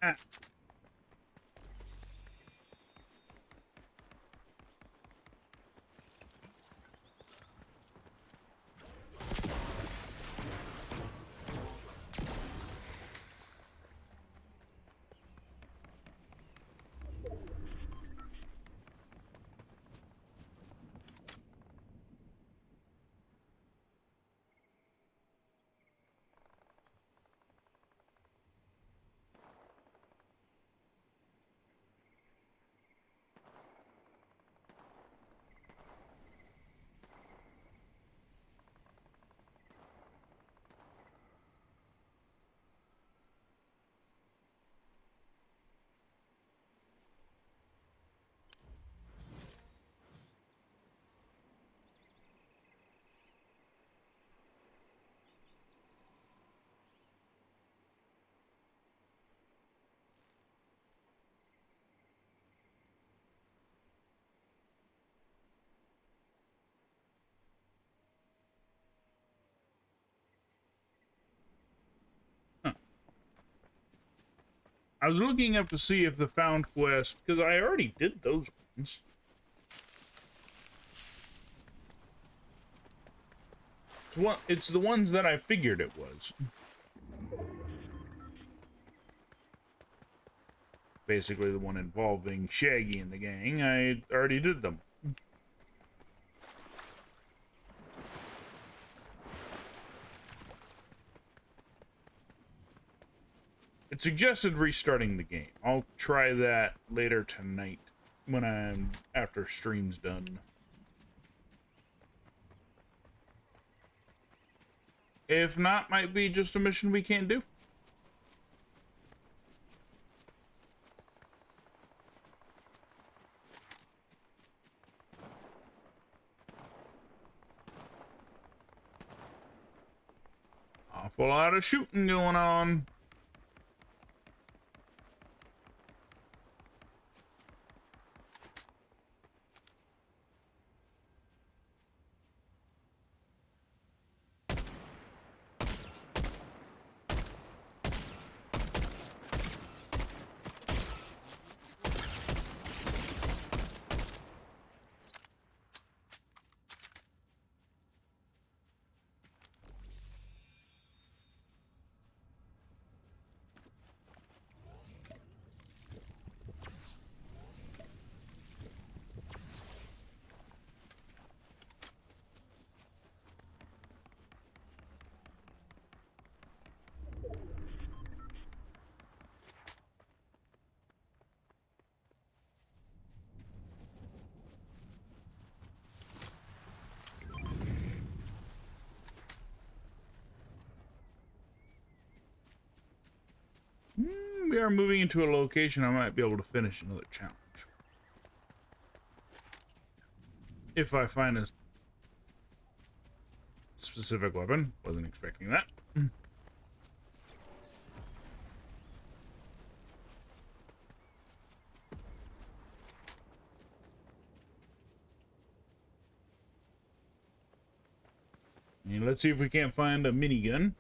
Ah. Huh. I was looking up to see if the found quest, because I already did those ones. It's the ones that I figured it was. Basically the one involving Shaggy and the gang. I already did them. It suggested restarting the game. I'll try that later tonight when I'm after stream's done. If not, might be just a mission we can't do. Awful lot of shooting going on. We are moving into a location I might be able to finish another challenge. If I find a specific weapon. Wasn't expecting that. And let's see if we can't find a minigun.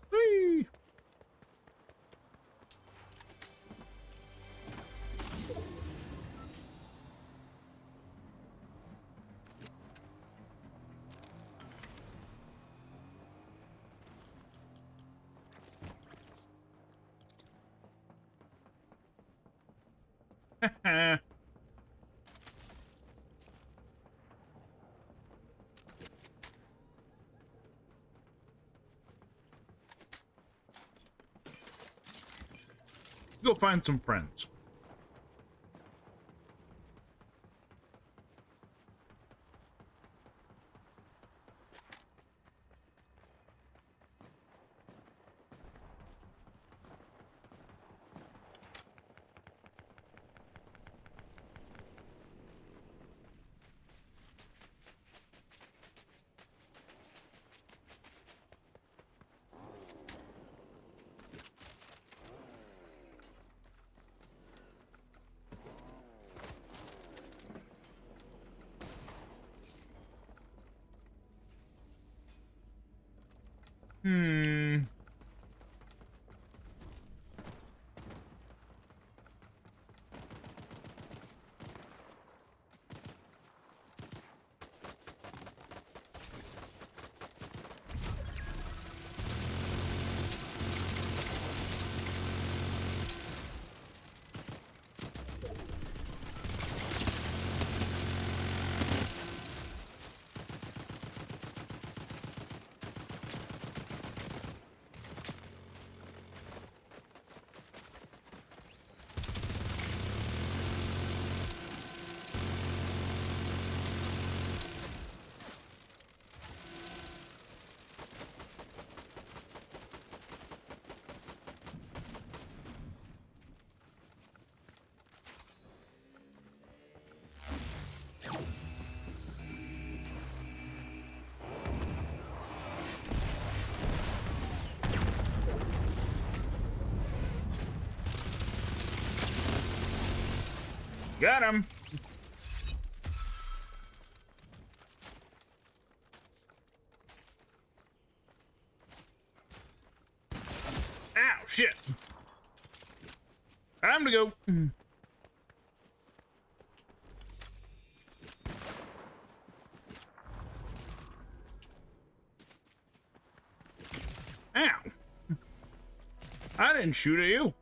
Whee! Go find some friends. Hmm. Got him. Ow, shit. Time to go. Ow. I didn't shoot at you.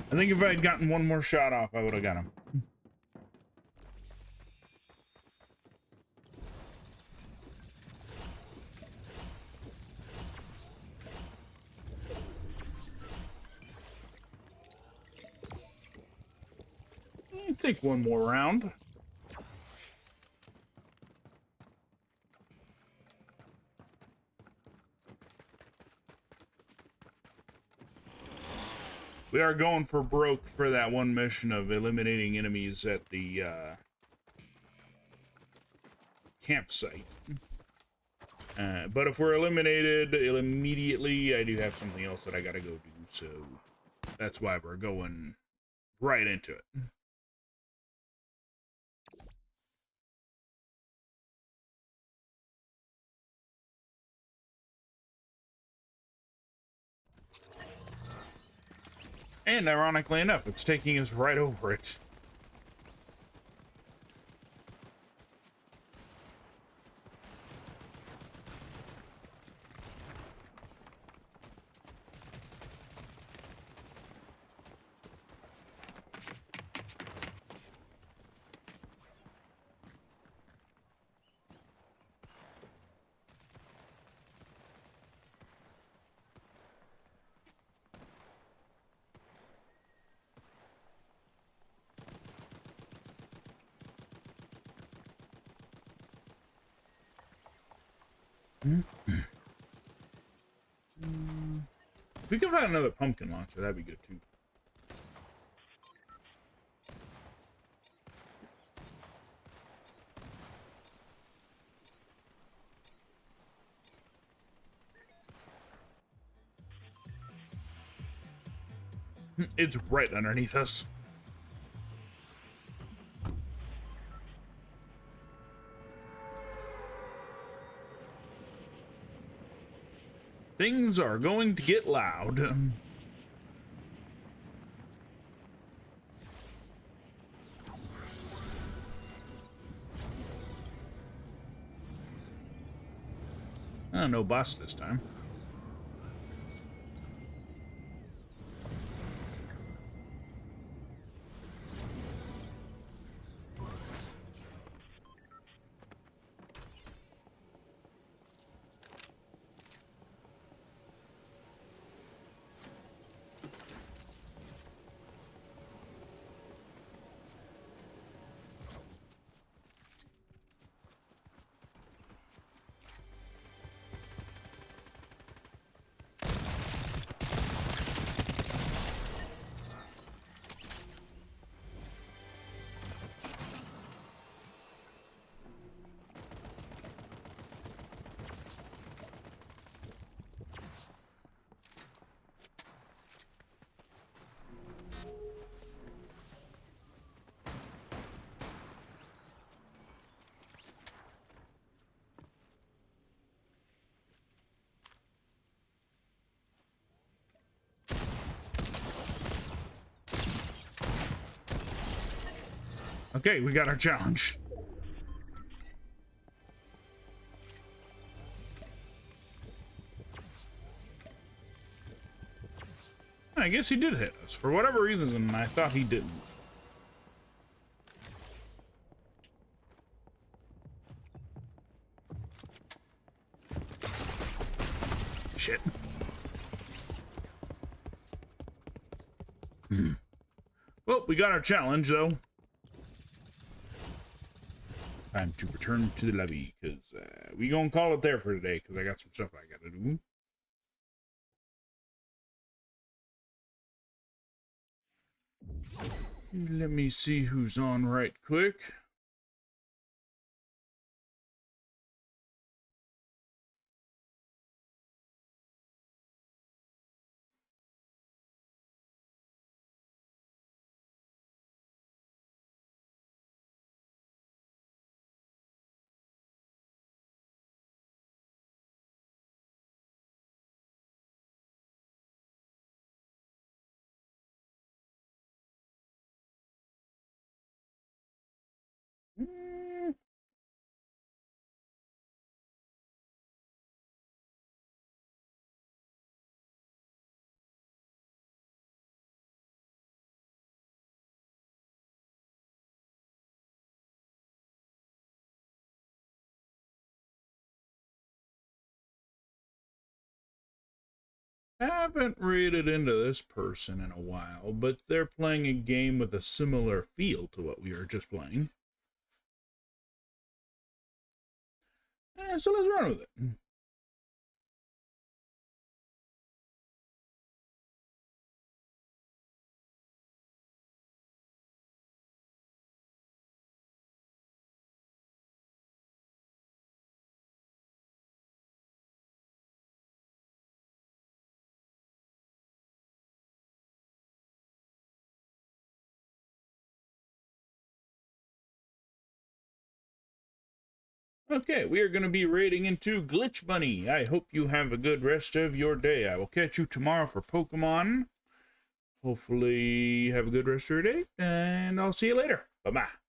I think if I had gotten one more shot off, I would have got him. I think one more round. We are going for broke for that one mission of eliminating enemies at the campsite. But if we're eliminated immediately, I do have something else that I gotta go do, so that's why we're going right into it. And ironically enough, it's taking us right over it. If we could find another pumpkin launcher, that'd be good too. It's right underneath us. Things are going to get loud. Oh, no boss this time. Okay, we got our challenge. I guess he did hit us. For whatever reason, I thought he didn't. Shit. Well, we got our challenge, though. Time to return to the lobby, because we gonna call it there for today, because I got some stuff I gotta do. Let me see who's on right quick. Haven't raided into this person in a while, but they're playing a game with a similar feel to what we were just playing. So let's run with it. Okay, we are going to be raiding into Glitch Bunny. I hope you have a good rest of your day. I will catch you tomorrow for Pokemon. Hopefully you have a good rest of your day, and I'll see you later. Bye-bye.